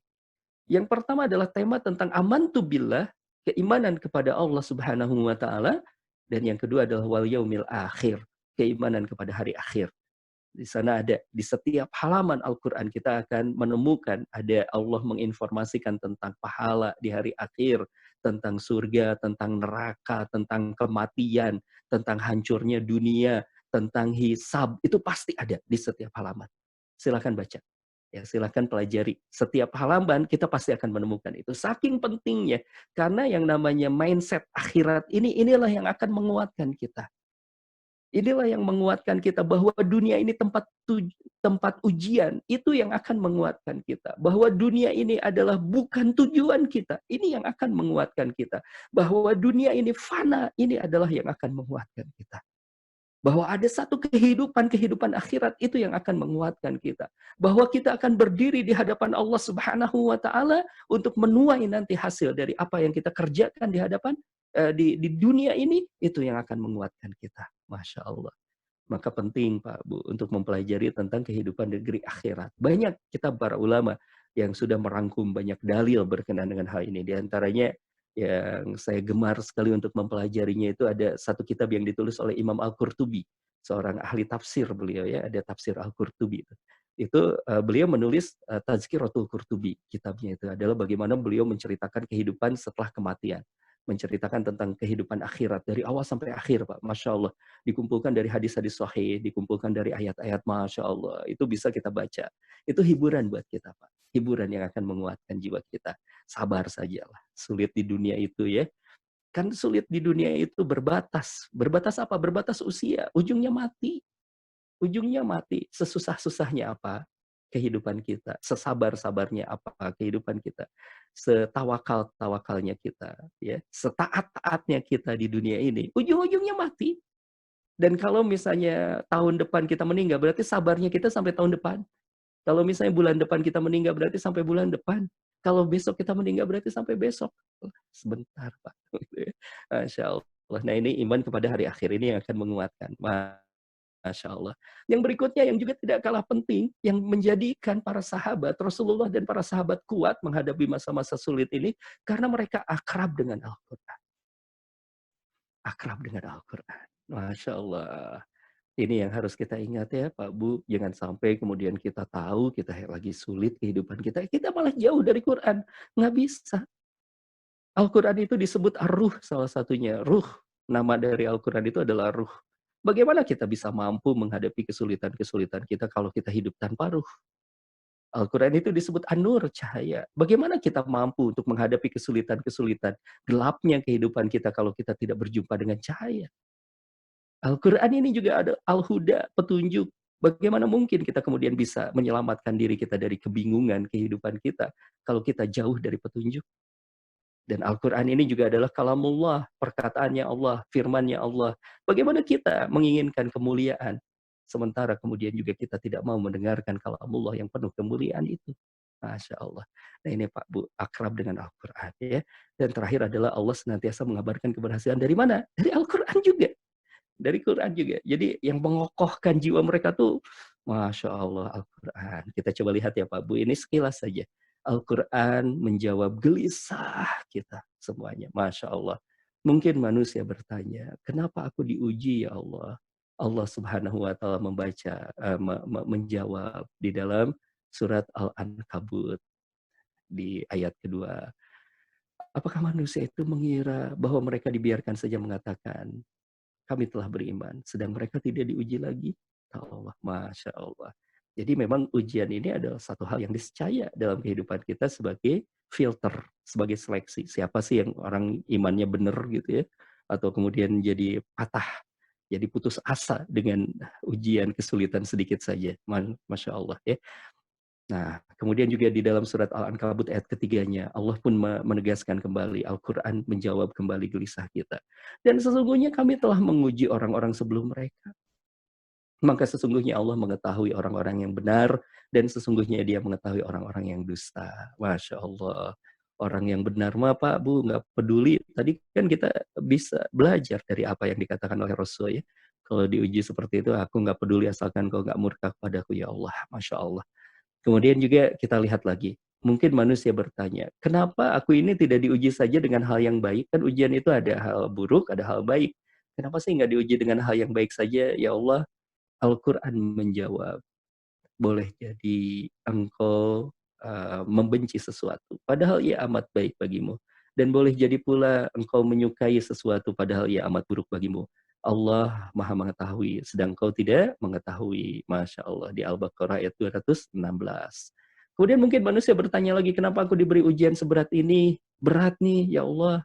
Yang pertama adalah tema tentang amantu billah, keimanan kepada Allah Subhanahu wa taala, dan yang kedua adalah wal yaumil akhir, keimanan kepada hari akhir. Di sana ada di setiap halaman Al-Qur'an kita akan menemukan ada Allah menginformasikan tentang pahala di hari akhir, tentang surga, tentang neraka, tentang kematian, tentang hancurnya dunia, tentang hisab, itu pasti ada di setiap halaman. Silakan baca. Ya, silakan pelajari. Setiap halaman kita pasti akan menemukan itu. Saking pentingnya, karena yang namanya mindset akhirat ini, inilah yang akan menguatkan kita. Inilah yang menguatkan kita bahwa dunia ini tempat ujian, itu yang akan menguatkan kita. Bahwa dunia ini adalah bukan tujuan kita, ini yang akan menguatkan kita. Bahwa dunia ini fana, ini adalah yang akan menguatkan kita. Bahwa ada satu kehidupan akhirat itu yang akan menguatkan kita. Bahwa kita akan berdiri di hadapan Allah Subhanahu wa taala untuk menuai nanti hasil dari apa yang kita kerjakan di hadapan di dunia ini, itu yang akan menguatkan kita. Masya Allah. Maka penting Pak Bu untuk mempelajari tentang kehidupan negeri akhirat. Banyak kitab para ulama yang sudah merangkum banyak dalil berkenaan dengan hal ini. Di antaranya yang saya gemar sekali untuk mempelajarinya itu ada satu kitab yang ditulis oleh Imam Al-Qurtubi, seorang ahli tafsir beliau ya, ada tafsir Al-Qurtubi itu. Beliau menulis Tazkiratul Qurtubi, kitabnya itu adalah bagaimana beliau menceritakan kehidupan setelah kematian, menceritakan tentang kehidupan akhirat dari awal sampai akhir Pak. Masya Allah, dikumpulkan dari hadis-hadis sahih, dikumpulkan dari ayat-ayat, Masya Allah, itu bisa kita baca. Itu hiburan buat kita Pak, hiburan yang akan menguatkan jiwa kita. Sabar sajalah, sulit di dunia itu ya. Kan sulit di dunia itu berbatas. Berbatas apa? Berbatas usia, ujungnya mati. Ujungnya mati. Sesusah-susahnya apa? Kehidupan kita. Sesabar-sabarnya apa? Kehidupan kita. Setawakal-tawakalnya kita. Ya. Setaat-taatnya kita di dunia ini. Ujung-ujungnya mati. Dan kalau misalnya tahun depan kita meninggal, berarti sabarnya kita sampai tahun depan. Kalau misalnya bulan depan kita meninggal, berarti sampai bulan depan. Kalau besok kita meninggal, berarti sampai besok. Sebentar, Pak. Masya Allah. Nah, ini iman kepada hari akhir ini yang akan menguatkan. Masya Allah. Yang berikutnya yang juga tidak kalah penting, yang menjadikan para sahabat, Rasulullah dan para sahabat kuat menghadapi masa-masa sulit ini, karena mereka akrab dengan Al-Quran. Akrab dengan Al-Quran. Masya Allah. Ini yang harus kita ingat ya Pak Bu. Jangan sampai kemudian kita tahu kita lagi sulit kehidupan kita malah jauh dari Quran. Nggak bisa. Al-Quran itu disebut ar-ruh salah satunya. Ruh, nama dari Al-Quran itu adalah ruh. Bagaimana kita bisa mampu menghadapi kesulitan-kesulitan kita kalau kita hidup tanpa ruh? Al-Quran itu disebut an-nur, cahaya. Bagaimana kita mampu untuk menghadapi kesulitan-kesulitan gelapnya kehidupan kita kalau kita tidak berjumpa dengan cahaya? Al-Quran ini juga ada al-huda, petunjuk. Bagaimana mungkin kita kemudian bisa menyelamatkan diri kita dari kebingungan kehidupan kita kalau kita jauh dari petunjuk? Dan Al-Quran ini juga adalah kalamullah, perkataannya Allah, firmannya Allah. Bagaimana kita menginginkan kemuliaan, sementara kemudian juga kita tidak mau mendengarkan kalamullah yang penuh kemuliaan itu. Masya Allah. Nah ini Pak Bu, akrab dengan Al-Quran ya. Dan terakhir adalah Allah senantiasa mengabarkan keberhasilan dari mana? Dari Al-Quran juga. Dari Quran juga. Jadi yang mengokohkan jiwa mereka tuh, Masya Allah, Al-Quran. Kita coba lihat ya Pak Bu, ini sekilas saja. Al-Quran menjawab gelisah kita semuanya. Masya Allah. Mungkin manusia bertanya, kenapa aku diuji ya Allah? Allah Subhanahu wa Ta'ala menjawab di dalam surat Al-Ankabut di ayat kedua. Apakah manusia itu mengira bahwa mereka dibiarkan saja mengatakan, kami telah beriman, sedang mereka tidak diuji lagi? Allah, Masya Allah. Jadi memang ujian ini adalah satu hal yang discaya dalam kehidupan kita sebagai filter, sebagai seleksi. Siapa sih yang orang imannya benar gitu ya, atau kemudian jadi patah, jadi putus asa dengan ujian kesulitan sedikit saja. Masya Allah ya. Nah, kemudian juga di dalam surat Al-Ankabut ayat ketiganya, Allah pun menegaskan kembali, Al-Quran menjawab kembali gelisah kita. Dan sesungguhnya kami telah menguji orang-orang sebelum mereka. Maka sesungguhnya Allah mengetahui orang-orang yang benar, dan sesungguhnya dia mengetahui orang-orang yang dusta. Masya Allah. Orang yang benar mah Pak Bu, nggak peduli. Tadi kan kita bisa belajar dari apa yang dikatakan oleh Rasul ya. Kalau diuji seperti itu, aku nggak peduli asalkan kau nggak murka kepadaku ya Allah. Masya Allah. Kemudian juga kita lihat lagi, mungkin manusia bertanya, kenapa aku ini tidak diuji saja dengan hal yang baik? Kan ujian itu ada hal buruk, ada hal baik. Kenapa sih nggak diuji dengan hal yang baik saja? Ya Allah, Al-Quran menjawab, boleh jadi engkau membenci sesuatu, padahal ia amat baik bagimu. Dan boleh jadi pula engkau menyukai sesuatu, padahal ia amat buruk bagimu. Allah maha mengetahui, sedang kau tidak mengetahui. Masya Allah, di Al-Baqarah ayat 216. Kemudian mungkin manusia bertanya lagi, kenapa aku diberi ujian seberat ini? Berat nih, ya Allah.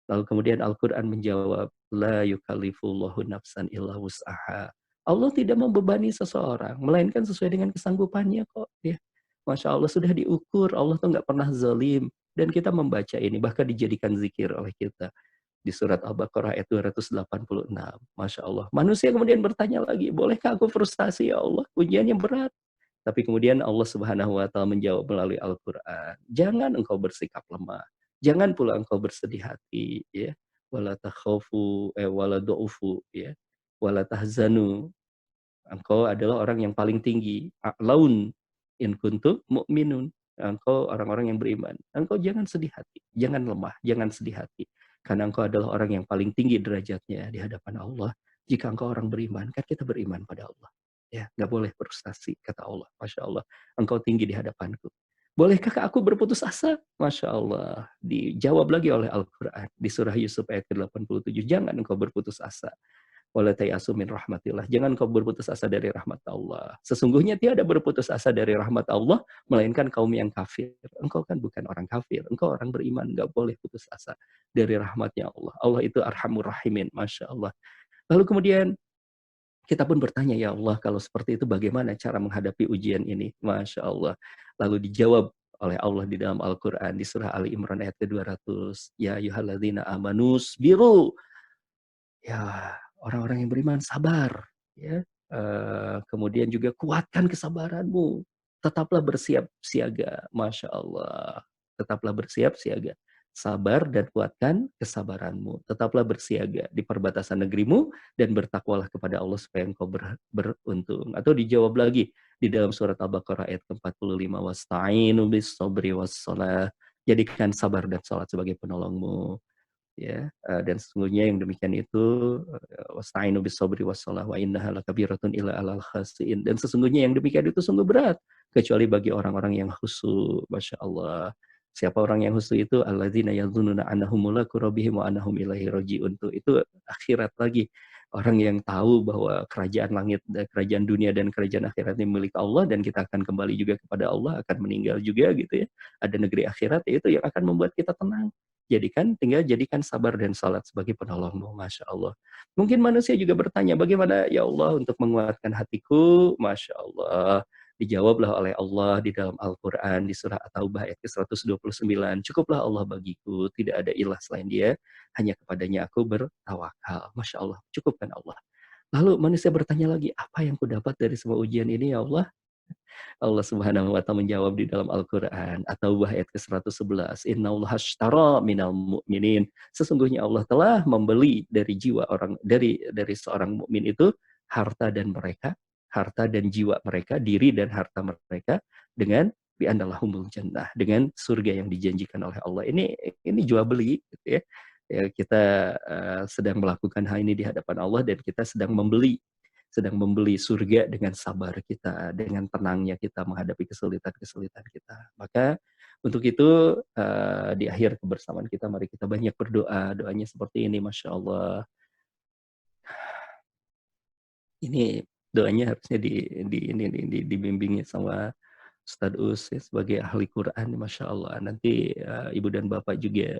Lalu kemudian Al-Quran menjawab, La yukallifullahu nafsan illa wus'aha. Allah tidak membebani seseorang, melainkan sesuai dengan kesanggupannya kok. Ya. Masya Allah sudah diukur, Allah tuh nggak pernah zalim. Dan kita membaca ini, bahkan dijadikan zikir oleh kita. Di surat Al-Baqarah ayat 286. Masya Allah. Manusia kemudian bertanya lagi, bolehkah aku frustasi ya Allah? Ujiannya berat. Tapi kemudian Allah Subhanahu wa taala menjawab melalui Al-Qur'an, "Jangan engkau bersikap lemah, jangan pula engkau bersedih hati, ya. Wala takhafu wala du'ufu, ya. Wala tahzanu." Engkau adalah orang yang paling tinggi, a'laun in kuntum mu'minun. Engkau orang-orang yang beriman. Engkau jangan sedih hati, jangan lemah, jangan sedih hati. Karena engkau adalah orang yang paling tinggi derajatnya di hadapan Allah. Jika engkau orang beriman, kan kita beriman pada Allah. Ya, nggak boleh frustasi, kata Allah. Masya Allah, engkau tinggi di hadapanku. Bolehkah aku berputus asa? Masya Allah. Dijawab lagi oleh Al-Quran. Di surah Yusuf ayat ke-87. Jangan engkau berputus asa. Wala tayasu min rahmatillah. Jangan kau berputus asa dari rahmat Allah. Sesungguhnya tiada berputus asa dari rahmat Allah, melainkan kaum yang kafir. Engkau kan bukan orang kafir, engkau orang beriman, nggak boleh putus asa dari rahmatnya Allah. Allah itu arhamur rahimin, Masya Allah. Lalu kemudian kita pun bertanya, ya Allah, kalau seperti itu bagaimana cara menghadapi ujian ini? Masya Allah. Lalu dijawab oleh Allah di dalam Al-Quran, di surah Ali Imran ayat ke-200. Ya ayyuhalladzina amanus biru. Ya, orang-orang yang beriman sabar, ya. Kemudian juga kuatkan kesabaranmu. Tetaplah bersiap siaga, Masya Allah. Tetaplah bersiap siaga. Sabar dan kuatkan kesabaranmu. Tetaplah bersiaga di perbatasan negerimu dan bertakwalah kepada Allah supaya engkau beruntung. Atau dijawab lagi di dalam surat Al-Baqarah ayat ke-45. Wasta'inu bis sabri wassalah. Jadikan sabar dan salat sebagai penolongmu. Ya, dan sesungguhnya yang demikian itu wasta'inu bis-sabri was-shalah wa innaha lakabiratun illa 'alal khashiin, dan sesungguhnya yang demikian itu sungguh berat kecuali bagi orang-orang yang khusyuk. Masya Allah. Siapa orang yang khusyuk itu? Alladzina yadhunnuna annahum mulaku rabbihim wa annahum ilaihi raji'un. Itu akhirat lagi. Orang yang tahu bahwa kerajaan langit, kerajaan dunia dan kerajaan akhirat ini milik Allah dan kita akan kembali juga kepada Allah, akan meninggal juga gitu ya. Ada negeri akhirat, itu yang akan membuat kita tenang. Tinggal jadikan sabar dan salat sebagai penolongmu, Masya Allah. Mungkin manusia juga bertanya, bagaimana ya Allah untuk menguatkan hatiku? Masya Allah. Dijawablah oleh Allah di dalam Al-Quran, di surah At-Taubah ayat ke-129. Cukuplah Allah bagiku, tidak ada ilah selain dia, hanya kepadanya aku bertawakal. Masya Allah, cukupkan Allah. Lalu manusia bertanya lagi, apa yang kudapat dari semua ujian ini ya Allah? Allah Subhanahu wa taala menjawab di dalam Al-Qur'an atau ayat ke-111, innallaha ashtara minal mu'minin. Sesungguhnya Allah telah membeli dari jiwa orang dari seorang mukmin itu harta dan jiwa mereka, diri dan harta mereka dengan bi annalahumul jannah, dengan surga yang dijanjikan oleh Allah. Ini jual beli gitu ya. Ya, kita sedang melakukan hal ini di hadapan Allah dan kita sedang membeli surga dengan sabar kita, dengan tenangnya kita menghadapi kesulitan-kesulitan kita. Maka untuk itu di akhir kebersamaan kita, mari kita banyak berdoa. Doanya seperti ini, Masya Allah. Ini doanya harusnya dibimbingnya sama Ustadz Us ya, sebagai ahli Quran, Masya Allah. Nanti Ibu dan Bapak juga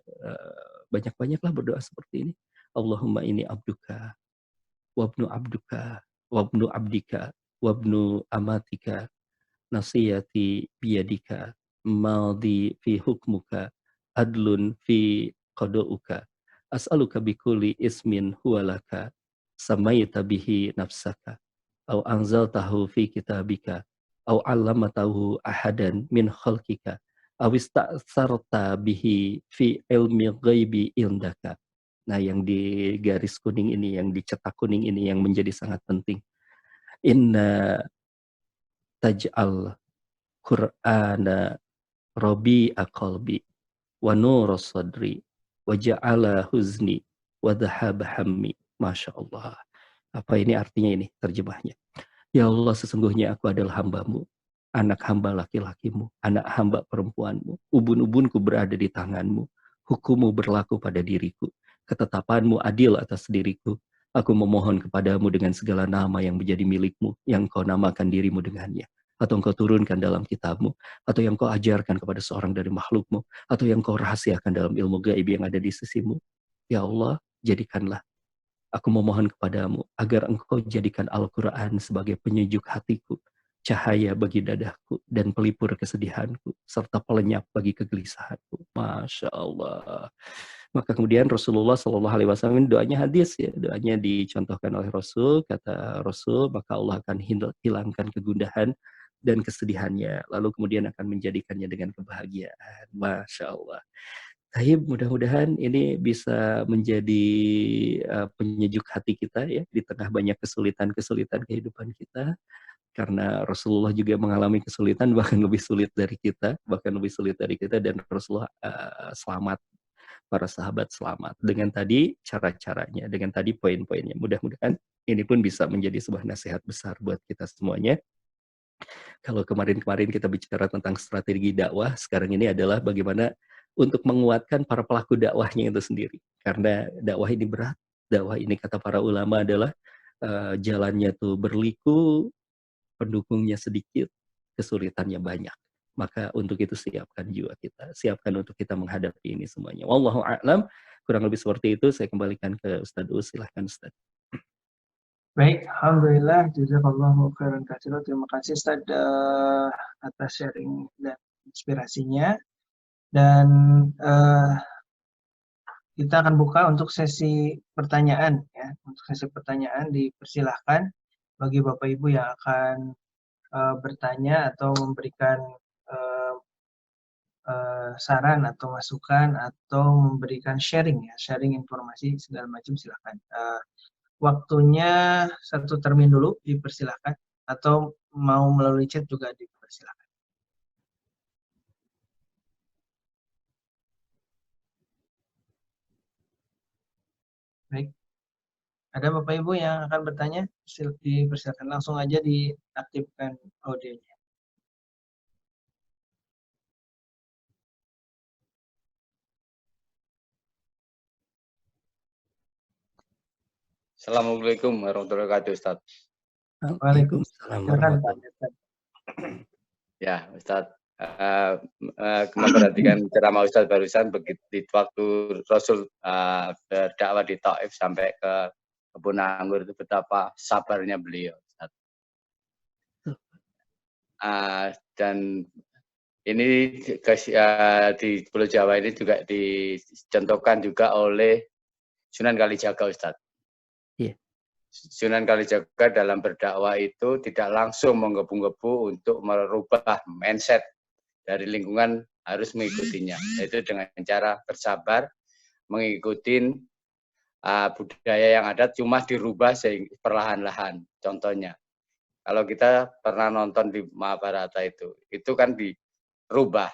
banyak-banyaklah berdoa seperti ini. Allahumma ini abduka, wabnu abduka, wabnu abdika, wabnu amatika, nasiyati biyadika, maldi fi hukmuka, adlun fi qada'uka, as'aluka bikulli ismin huwalaka, samaita bihi nafsaka, au anzaltahu fi kitabika, au 'allamatahu ahadan min khalqika, aw ista'sarta bihi fi ilmi ghaibi indaka. Nah, yang di garis kuning ini, yang dicetak kuning ini yang menjadi sangat penting. Inna taj'al Qur'ana rabi'a qalbi wa nura sadri wa ja'ala huzni wa dhahaba hammi. Masya Allah. Apa ini artinya ini terjemahnya? Ya Allah, sesungguhnya aku adalah hambamu, anak hamba laki-lakimu, anak hamba perempuanmu. Ubun-ubunku berada di tanganmu. Hukummu berlaku pada diriku. Ketetapanmu adil atas diriku. Aku memohon kepadamu dengan segala nama yang menjadi milikmu, yang kau namakan dirimu dengannya. Atau engkau turunkan dalam kitabmu. Atau yang kau ajarkan kepada seorang dari makhlukmu. Atau yang kau rahasiakan dalam ilmu gaib yang ada di sisimu. Ya Allah, jadikanlah Aku memohon kepadamu agar engkau jadikan Al-Quran sebagai penyejuk hatiku, cahaya bagi dadaku, dan pelipur kesedihanku, serta pelenyap bagi kegelisahanku. Masya Allah. Maka kemudian Rasulullah Shallallahu Alaihi Wasallam, doanya hadis ya, doanya dicontohkan oleh Rasul, kata Rasul, maka Allah akan hilangkan kegundahan dan kesedihannya, lalu kemudian akan menjadikannya dengan kebahagiaan. Masya Allah. Taib, mudah-mudahan ini bisa menjadi penyejuk hati kita ya di tengah banyak kesulitan-kesulitan kehidupan kita, karena Rasulullah juga mengalami kesulitan bahkan lebih sulit dari kita, dan Rasulullah selamat, para sahabat selamat dengan tadi cara-caranya, dengan tadi poin-poinnya. Mudah-mudahan ini pun bisa menjadi sebuah nasihat besar buat kita semuanya. Kalau kemarin-kemarin kita bicara tentang strategi dakwah, sekarang ini adalah bagaimana untuk menguatkan para pelaku dakwahnya itu sendiri. Karena dakwah ini berat, dakwah ini kata para ulama adalah jalannya tuh berliku, pendukungnya sedikit, kesulitannya banyak. Maka untuk itu siapkan jiwa kita, siapkan untuk kita menghadapi ini semuanya. Wallahu a'lam, kurang lebih seperti itu. Saya kembalikan ke Ustadz Us, silahkan Ustadz. Baik, Alhamdulillah, jazakallahu khairan katsiran. Terima kasih Ustaz atas sharing dan inspirasinya. Dan kita akan buka untuk sesi pertanyaan ya. Untuk sesi pertanyaan dipersilahkan bagi Bapak Ibu yang akan bertanya atau memberikan saran atau masukan atau memberikan sharing ya, sharing informasi segala macam silahkan. Waktunya 1 termin dulu dipersilahkan, atau mau melalui chat juga dipersilahkan. Baik, ada Bapak Ibu yang akan bertanya, dipersilakan langsung aja diaktifkan audionya. Assalamualaikum warahmatullahi wabarakatuh, Ustaz. Waalaikumsalam warahmatullahi wabarakatuh. Ya, Ustaz, memperhatikan ceramah Ustaz barusan begitu di waktu Rasul berdakwah di Taif sampai ke kebun anggur itu, betapa sabarnya beliau, Ustaz. Dan ini di Pulau Jawa ini juga dicontohkan juga oleh Sunan Kalijaga, Ustaz. Sunan Kalijaga dalam berdakwah itu tidak langsung menggebu-gebu untuk merubah mindset dari lingkungan, harus mengikutinya. Yaitu dengan cara bersabar, mengikuti budaya yang ada, cuma dirubah perlahan-lahan. Contohnya, kalau kita pernah nonton di Mahabharata itu kan dirubah.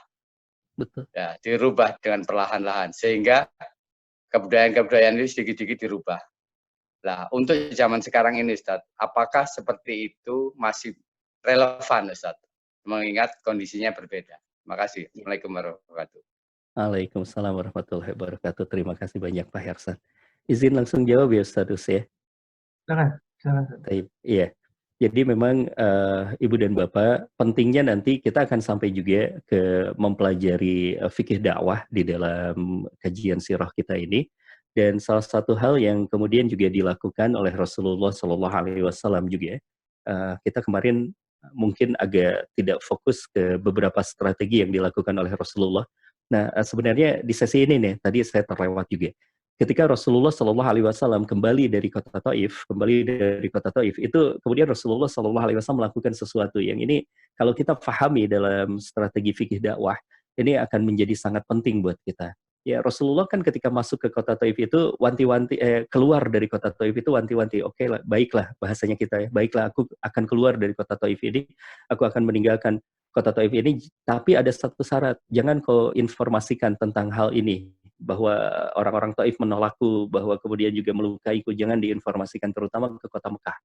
Betul. Ya, dirubah dengan perlahan-lahan. Sehingga kebudayaan-kebudayaan itu sedikit-sedikit dirubah. Nah, untuk zaman sekarang ini, Ustaz, apakah seperti itu masih relevan, Ustaz? Mengingat kondisinya berbeda. Terima kasih. Assalamualaikum warahmatullahi wabarakatuh. Waalaikumsalam warahmatullahi wabarakatuh. Terima kasih banyak Pak Hersan. Izin langsung jawab ya Ustaz ya. Silakan. Iya. Jadi memang Ibu dan Bapak, pentingnya nanti kita akan sampai juga ke mempelajari fikih dakwah di dalam kajian sirah kita ini. Dan salah satu hal yang kemudian juga dilakukan oleh Rasulullah Shallallahu Alaihi Wasallam juga, kita kemarin mungkin agak tidak fokus ke beberapa strategi yang dilakukan oleh Rasulullah. Nah, sebenarnya di sesi ini nih, tadi saya terlewat juga. Ketika Rasulullah Shallallahu Alaihi Wasallam kembali dari kota Taif, itu kemudian Rasulullah Shallallahu Alaihi Wasallam melakukan sesuatu yang ini kalau kita pahami dalam strategi fikih dakwah, ini akan menjadi sangat penting buat kita. Ya, Rasulullah kan ketika masuk ke kota Taif itu keluar dari kota Taif itu wanti-wanti, oke lah, baiklah bahasanya kita ya, baiklah aku akan keluar dari kota Taif ini, aku akan meninggalkan kota Taif ini, tapi ada satu syarat, jangan kau informasikan tentang hal ini, bahwa orang-orang Taif menolakku, bahwa kemudian juga melukaiku, jangan diinformasikan terutama ke kota Mekah,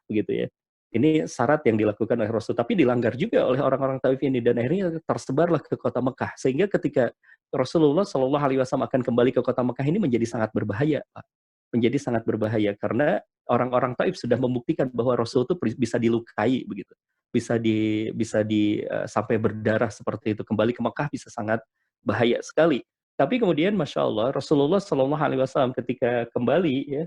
begitu ya. Ini syarat yang dilakukan oleh Rasul, tapi dilanggar juga oleh orang-orang Taif ini, dan akhirnya tersebarlah ke kota Mekah, sehingga ketika Rasulullah Shallallahu Alaihi Wasallam akan kembali ke kota Mekah ini menjadi sangat berbahaya, Pak. Menjadi sangat berbahaya karena orang-orang Taif sudah membuktikan bahwa Rasul itu bisa dilukai begitu, bisa di sampai berdarah seperti itu. Kembali ke Mekah bisa sangat bahaya sekali. Tapi kemudian Masya Allah Rasulullah Shallallahu Alaihi Wasallam ketika kembali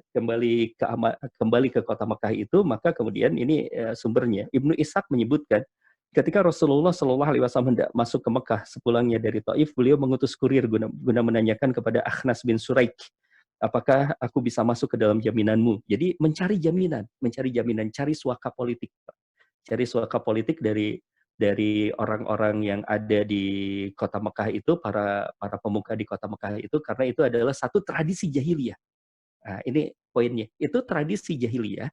ke kota Mekah itu, maka kemudian ini sumbernya Ibnu Ishaq menyebutkan ketika Rasulullah Shallallahu Alaihi Wasallam hendak masuk ke Mekah sepulangnya dari Taif, beliau mengutus kurir guna menanyakan kepada Akhnas bin Suraik, apakah aku bisa masuk ke dalam jaminanmu? Jadi mencari jaminan, cari suaka politik, cari suaka politik dari orang-orang yang ada di kota Mekah itu, para pemuka di kota Mekah itu, karena itu adalah satu tradisi jahiliyah. Nah, ini poinnya. Itu tradisi jahiliyah.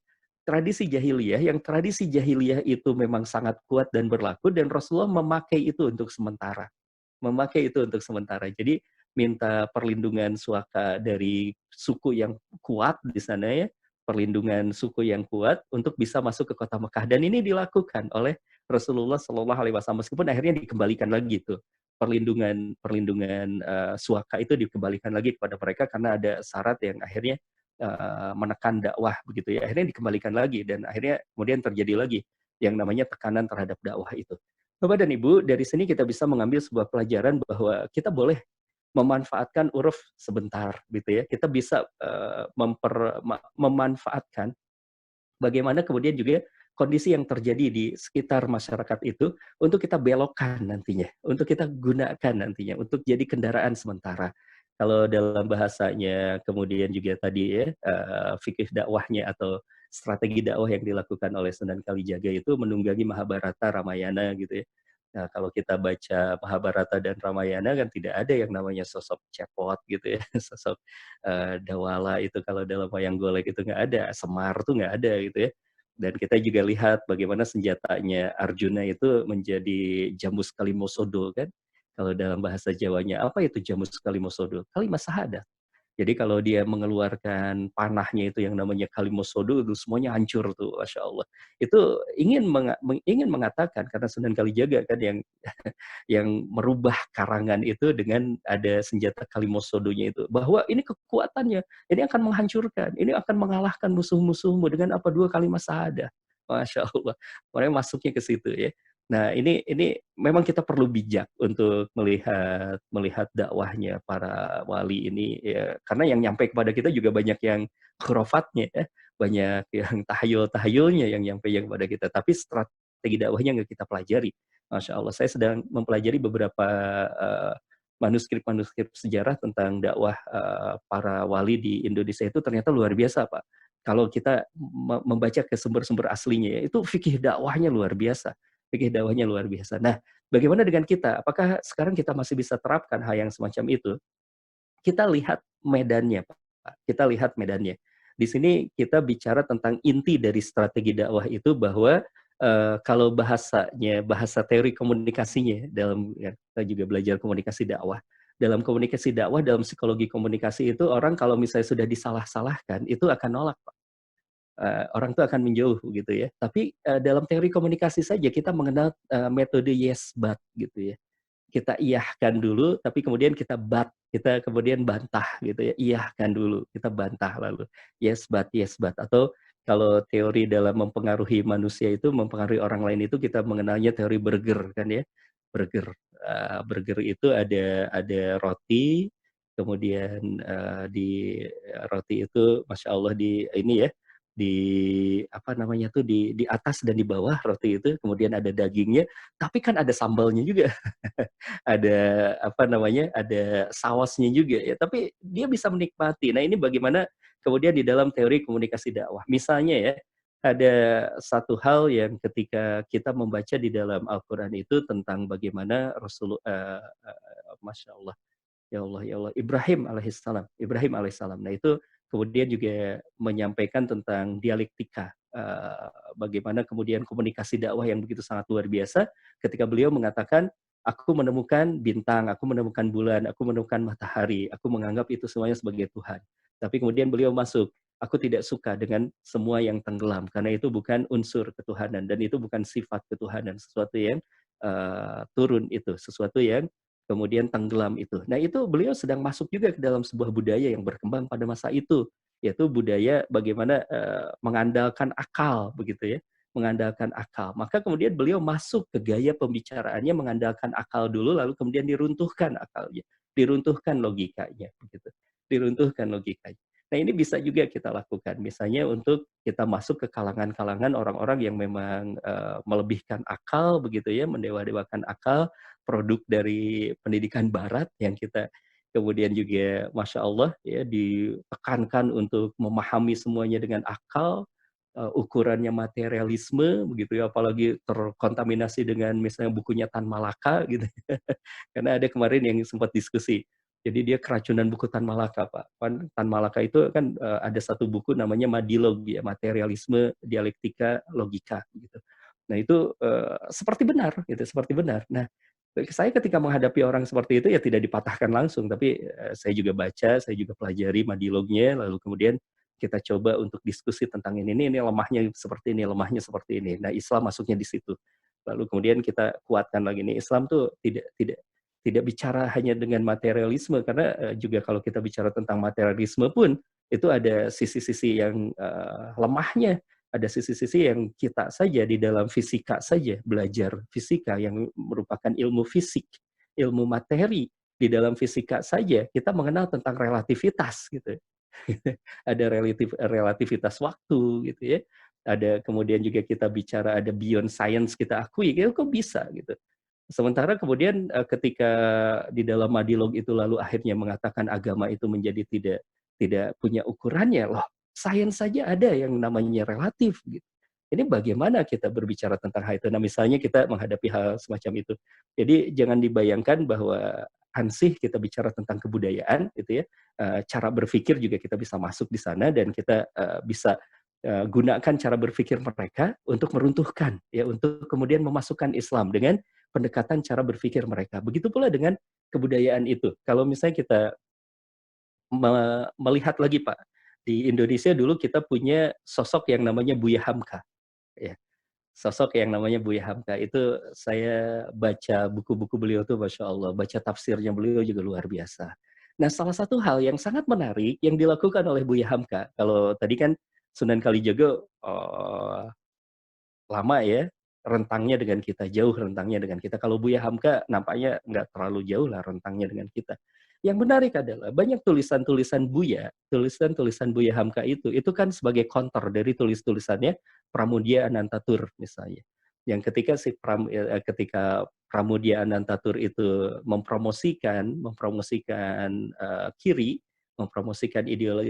Yang tradisi jahiliyah itu memang sangat kuat dan berlaku, dan Rasulullah memakai itu untuk sementara. Jadi minta perlindungan suaka dari suku yang kuat di sana ya, perlindungan suku yang kuat untuk bisa masuk ke kota Mekah, dan ini dilakukan oleh Rasulullah Shallallahu Alaihi Wasallam, meskipun akhirnya dikembalikan lagi tuh perlindungan suaka itu dikembalikan lagi kepada mereka karena ada syarat yang akhirnya menekan dakwah begitu ya, akhirnya dikembalikan lagi, dan akhirnya kemudian terjadi lagi yang namanya tekanan terhadap dakwah itu. Bapak dan Ibu, dari sini kita bisa mengambil sebuah pelajaran bahwa kita boleh memanfaatkan uruf sebentar gitu ya. Kita bisa memanfaatkan bagaimana kemudian juga kondisi yang terjadi di sekitar masyarakat itu untuk kita belokkan nantinya, untuk kita gunakan nantinya, untuk jadi kendaraan sementara. Kalau dalam bahasanya kemudian juga tadi ya, fikih dakwahnya atau strategi dakwah yang dilakukan oleh Sunan Kalijaga itu menunggangi Mahabharata, Ramayana gitu ya. Nah, kalau kita baca Mahabharata dan Ramayana kan tidak ada yang namanya sosok cepot gitu ya, sosok Dawala itu kalau dalam wayang golek itu nggak ada, Semar tuh nggak ada gitu ya. Dan kita juga lihat bagaimana senjatanya Arjuna itu menjadi Jamus Kalimosodo kan. Kalau dalam bahasa Jawanya, apa itu Jamus Kalimosodo? Kalimat syahadat. Jadi kalau dia mengeluarkan panahnya itu yang namanya Kalimosodo, itu semuanya hancur tuh, Masya Allah. Itu ingin mengatakan, karena Sunan Kalijaga kan yang yang merubah karangan itu dengan ada senjata Kalimosodonya itu, bahwa ini kekuatannya, ini akan menghancurkan, ini akan mengalahkan musuh-musuhmu dengan apa? 2 kalimat syahadah. Masya Allah. Makanya masuknya ke situ ya. Nah, ini memang kita perlu bijak untuk melihat dakwahnya para wali ini ya, karena yang nyampe kepada kita juga banyak yang khurafatnya ya, banyak yang tahayul-tahayulnya yang nyampe yang kepada kita, tapi strategi dakwahnya nggak kita pelajari. Masya Allah, saya sedang mempelajari beberapa manuskrip sejarah tentang dakwah para wali di Indonesia itu ternyata luar biasa, Pak. Kalau kita membaca ke sumber-sumber aslinya, ya, itu fikih dakwahnya luar biasa. Nah, bagaimana dengan kita? Apakah sekarang kita masih bisa terapkan hal yang semacam itu? Kita lihat medannya, Pak. Kita lihat medannya. Di sini kita bicara tentang inti dari strategi dakwah itu, bahwa kalau bahasa teori komunikasinya, dalam ya, kita juga belajar komunikasi dakwah. Dalam komunikasi dakwah, dalam psikologi komunikasi itu, orang kalau misalnya sudah disalah-salahkan, itu akan nolak, Pak. Orang itu akan menjauh gitu ya. Tapi dalam teori komunikasi saja kita mengenal metode yes but gitu ya. Kita iyahkan dulu, tapi kemudian kita kemudian bantah gitu ya. Iyahkan dulu, kita bantah lalu. Yes but. Atau kalau teori dalam mempengaruhi manusia itu, mempengaruhi orang lain itu, kita mengenalnya teori burger kan ya. Burger itu ada roti, kemudian di roti itu, Masya Allah, di ini ya, di apa namanya tuh, di atas dan di bawah roti itu, kemudian ada dagingnya, tapi kan ada sambalnya juga. Ada apa namanya, ada sausnya juga ya, tapi dia bisa menikmati. Nah, ini bagaimana kemudian di dalam teori komunikasi dakwah. Misalnya ya, ada satu hal yang ketika kita membaca di dalam Al-Qur'an itu tentang bagaimana Rasulullah, Masya Allah, ya Allah, Ibrahim alaihissalam. Nah, itu kemudian juga menyampaikan tentang dialektika, bagaimana kemudian komunikasi dakwah yang begitu sangat luar biasa ketika beliau mengatakan, aku menemukan bintang, aku menemukan bulan, aku menemukan matahari, aku menganggap itu semuanya sebagai Tuhan. Tapi kemudian beliau masuk, aku tidak suka dengan semua yang tenggelam, karena itu bukan unsur ketuhanan, dan itu bukan sifat ketuhanan, sesuatu yang turun itu, sesuatu yang kemudian tenggelam itu. Nah, itu beliau sedang masuk juga ke dalam sebuah budaya yang berkembang pada masa itu, yaitu budaya bagaimana mengandalkan akal begitu ya, mengandalkan akal. Maka kemudian beliau masuk ke gaya pembicaraannya mengandalkan akal dulu, lalu kemudian diruntuhkan akalnya. diruntuhkan logikanya, begitu. Diruntuhkan logikanya. Nah, ini bisa juga kita lakukan, misalnya untuk kita masuk ke kalangan-kalangan orang-orang yang memang melebihkan akal, begitu ya, mendewa-dewakan akal, produk dari pendidikan Barat yang kita kemudian juga, masya Allah, ya, ditekankan untuk memahami semuanya dengan akal, ukurannya materialisme, begitu ya, apalagi terkontaminasi dengan misalnya bukunya Tan Malaka, gitu. Karena ada kemarin yang sempat diskusi. Jadi dia keracunan buku Tan Malaka, Pak. Tan Malaka itu kan ada satu buku namanya Madilog, ya, materialisme, dialektika, logika, gitu. Nah itu seperti benar, gitu, seperti benar. Nah, saya ketika menghadapi orang seperti itu ya tidak dipatahkan langsung, tapi saya juga baca, saya juga pelajari Madilognya, lalu kemudian kita coba untuk diskusi tentang ini lemahnya seperti ini, lemahnya seperti ini. Nah, Islam masuknya di situ. Lalu kemudian kita kuatkan lagi nih, Islam tuh tidak bicara hanya dengan materialisme, karena juga kalau kita bicara tentang materialisme pun itu ada sisi-sisi yang lemahnya, ada sisi-sisi yang kita saja di dalam fisika saja, belajar fisika yang merupakan ilmu fisik, ilmu materi, di dalam fisika saja kita mengenal tentang relativitas, gitu. Ada relativitas waktu, gitu ya. Ada kemudian juga kita bicara ada beyond science, kita akui, kok bisa gitu. Sementara kemudian ketika di dalam Madilog itu lalu akhirnya mengatakan agama itu menjadi tidak punya ukurannya, loh, sains saja ada yang namanya relatif, gitu. Ini bagaimana kita berbicara tentang hal itu? Nah, misalnya kita menghadapi hal semacam itu. Jadi jangan dibayangkan bahwa ansih kita bicara tentang kebudayaan, gitu ya. Cara berpikir juga kita bisa masuk di sana dan kita bisa gunakan cara berpikir mereka untuk meruntuhkan, ya, untuk kemudian memasukkan Islam dengan pendekatan cara berpikir mereka. Begitu pula dengan kebudayaan itu. Kalau misalnya kita melihat lagi, Pak, di Indonesia dulu kita punya sosok yang namanya Buya Hamka. Ya. Sosok yang namanya Buya Hamka itu saya baca buku-buku beliau tuh, Masya Allah, baca tafsirnya beliau juga luar biasa. Nah, salah satu hal yang sangat menarik yang dilakukan oleh Buya Hamka, kalau tadi kan Sunan Kalijaga lama ya, rentangnya dengan kita, jauh rentangnya dengan kita. Kalau Buya Hamka nampaknya nggak terlalu jauh lah rentangnya dengan kita. Yang menarik adalah banyak tulisan-tulisan tulisan-tulisan Buya Hamka itu kan sebagai counter dari tulis-tulisannya Pramudia Anantatur misalnya. Yang ketika Pramudia Anantatur itu mempromosikan kiri, mempromosikan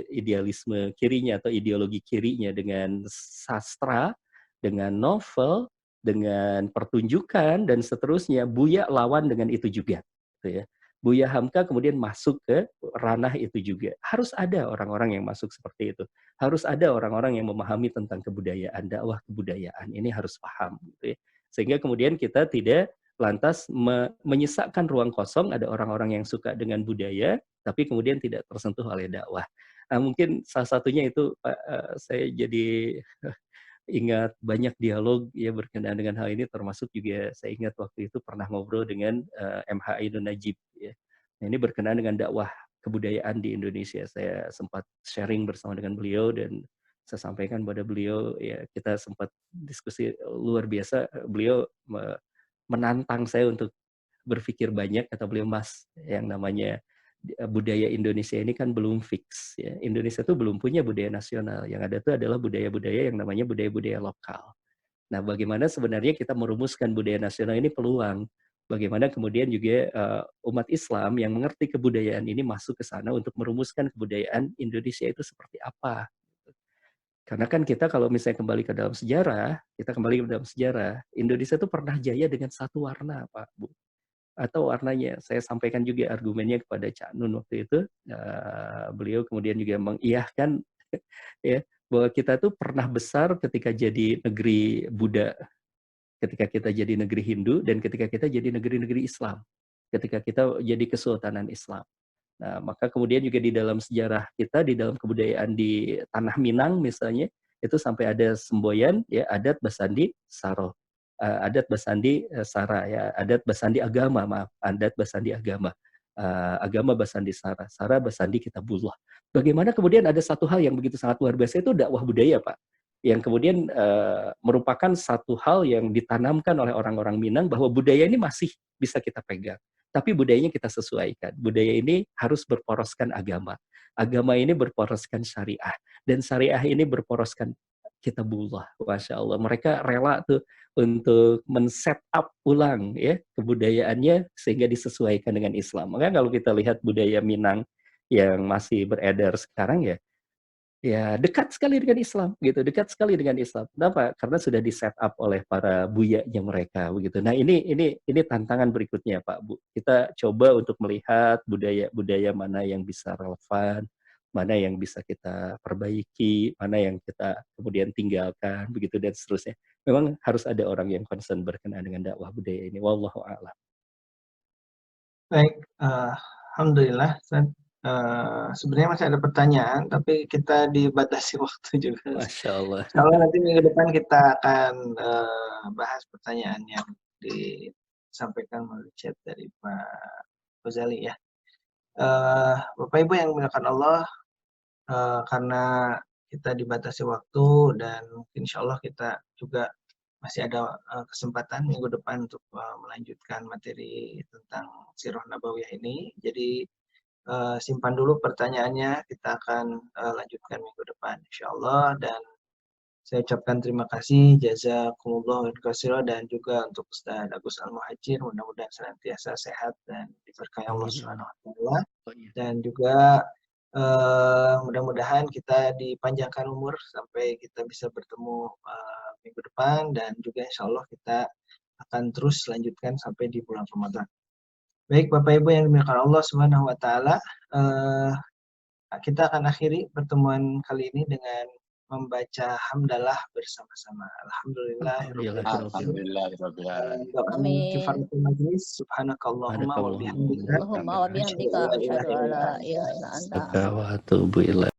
idealisme kirinya atau ideologi kirinya dengan sastra, dengan novel, dengan pertunjukan, dan seterusnya. Buya lawan dengan itu juga, gitu ya. Buya Hamka kemudian masuk ke ranah itu juga. Harus ada orang-orang yang masuk seperti itu. Harus ada orang-orang yang memahami tentang kebudayaan, dakwah kebudayaan. Ini harus paham, gitu ya. Sehingga kemudian kita tidak lantas menyesakkan ruang kosong, ada orang-orang yang suka dengan budaya, tapi kemudian tidak tersentuh oleh dakwah. Nah, mungkin salah satunya itu, Pak, saya jadi ingat banyak dialog ya berkenaan dengan hal ini, termasuk juga saya ingat waktu itu pernah ngobrol dengan MH Ainun Najib ya. Nah, ini berkenaan dengan dakwah kebudayaan di Indonesia. Saya sempat sharing bersama dengan beliau dan saya sampaikan pada beliau ya, kita sempat diskusi luar biasa. Beliau menantang saya untuk berpikir banyak, kata beliau, Mas, yang namanya budaya Indonesia ini kan belum fix ya. Indonesia tuh belum punya budaya nasional. Yang ada tuh adalah budaya-budaya yang namanya budaya-budaya lokal. Nah, bagaimana sebenarnya kita merumuskan budaya nasional ini peluang. Bagaimana kemudian juga umat Islam yang mengerti kebudayaan ini masuk ke sana untuk merumuskan kebudayaan Indonesia itu seperti apa. Karena kan kita kalau misalnya kembali ke dalam sejarah, Indonesia itu pernah jaya dengan satu warna, Pak, Bu. Atau warnanya. Saya sampaikan juga argumennya kepada Cak Nun waktu itu. Beliau kemudian juga mengiyahkan ya, bahwa kita tuh pernah besar ketika jadi negeri Buddha, ketika kita jadi negeri Hindu, dan ketika kita jadi negeri-negeri Islam, ketika kita jadi kesultanan Islam. Nah, maka kemudian juga di dalam sejarah kita, di dalam kebudayaan di Tanah Minang misalnya, itu sampai ada semboyan ya, adat Basandi Saro. Adat Basandi Sara ya, adat Basandi agama, maaf, adat Basandi agama. Agama Basandi Sara, Sara Basandi Kitabullah. Bagaimana kemudian ada satu hal yang begitu sangat luar biasa, itu dakwah budaya, Pak. yang kemudian merupakan satu hal yang ditanamkan oleh orang-orang Minang bahwa budaya ini masih bisa kita pegang. Tapi budayanya kita sesuaikan. Budaya ini harus berporoskan agama. Agama ini berporoskan syariah. Dan syariah ini berporoskan kitabullah. Masya Allah. Mereka rela tuh untuk men-set up ulang ya kebudayaannya sehingga disesuaikan dengan Islam. Makanya kalau kita lihat budaya Minang yang masih beredar sekarang ya dekat sekali dengan Islam gitu, dekat sekali dengan Islam. Kenapa? Karena sudah di-set up oleh para buyanya mereka begitu. Nah, ini tantangan berikutnya, Pak Bu. Kita coba untuk melihat budaya-budaya mana yang bisa relevan, mana yang bisa kita perbaiki, mana yang kita kemudian tinggalkan begitu dan seterusnya. Memang harus ada orang yang concern berkenaan dengan dakwah budaya ini. Wallahu a'lam. Baik, alhamdulillah. Sebenarnya masih ada pertanyaan, tapi kita dibatasi waktu juga. Masya Allah. Kalau nanti minggu depan kita akan bahas pertanyaan yang disampaikan melalui chat dari Pak Ghazali ya. Bapak Ibu yang dimuliakan Allah, karena kita dibatasi waktu dan mungkin insya Allah kita juga masih ada kesempatan minggu depan untuk melanjutkan materi tentang Sirah Nabawiyah ini. Jadi simpan dulu pertanyaannya, kita akan lanjutkan minggu depan insya Allah. Dan saya ucapkan terima kasih jazakumullah khairan dan juga untuk Ustaz Agus Al-Muhajir, mudah-mudahan senantiasa sehat dan diberkahi Allah Subhanahu wa taala. Dan juga mudah-mudahan kita dipanjangkan umur sampai kita bisa bertemu minggu depan, dan juga insya Allah kita akan terus lanjutkan sampai di bulan Ramadan. Baik Bapak Ibu yang dimuliakan Allah Subhanahu wa taala, kita akan akhiri pertemuan kali ini dengan membaca hamdalah bersama-sama. Alhamdulillahirabbil alamin. Kifaratul majlis, subhanakallahumma wa bihamdika, Allahumma wa bihamdika asyhadu an la ilaha illa anta Wa atubu ilaik.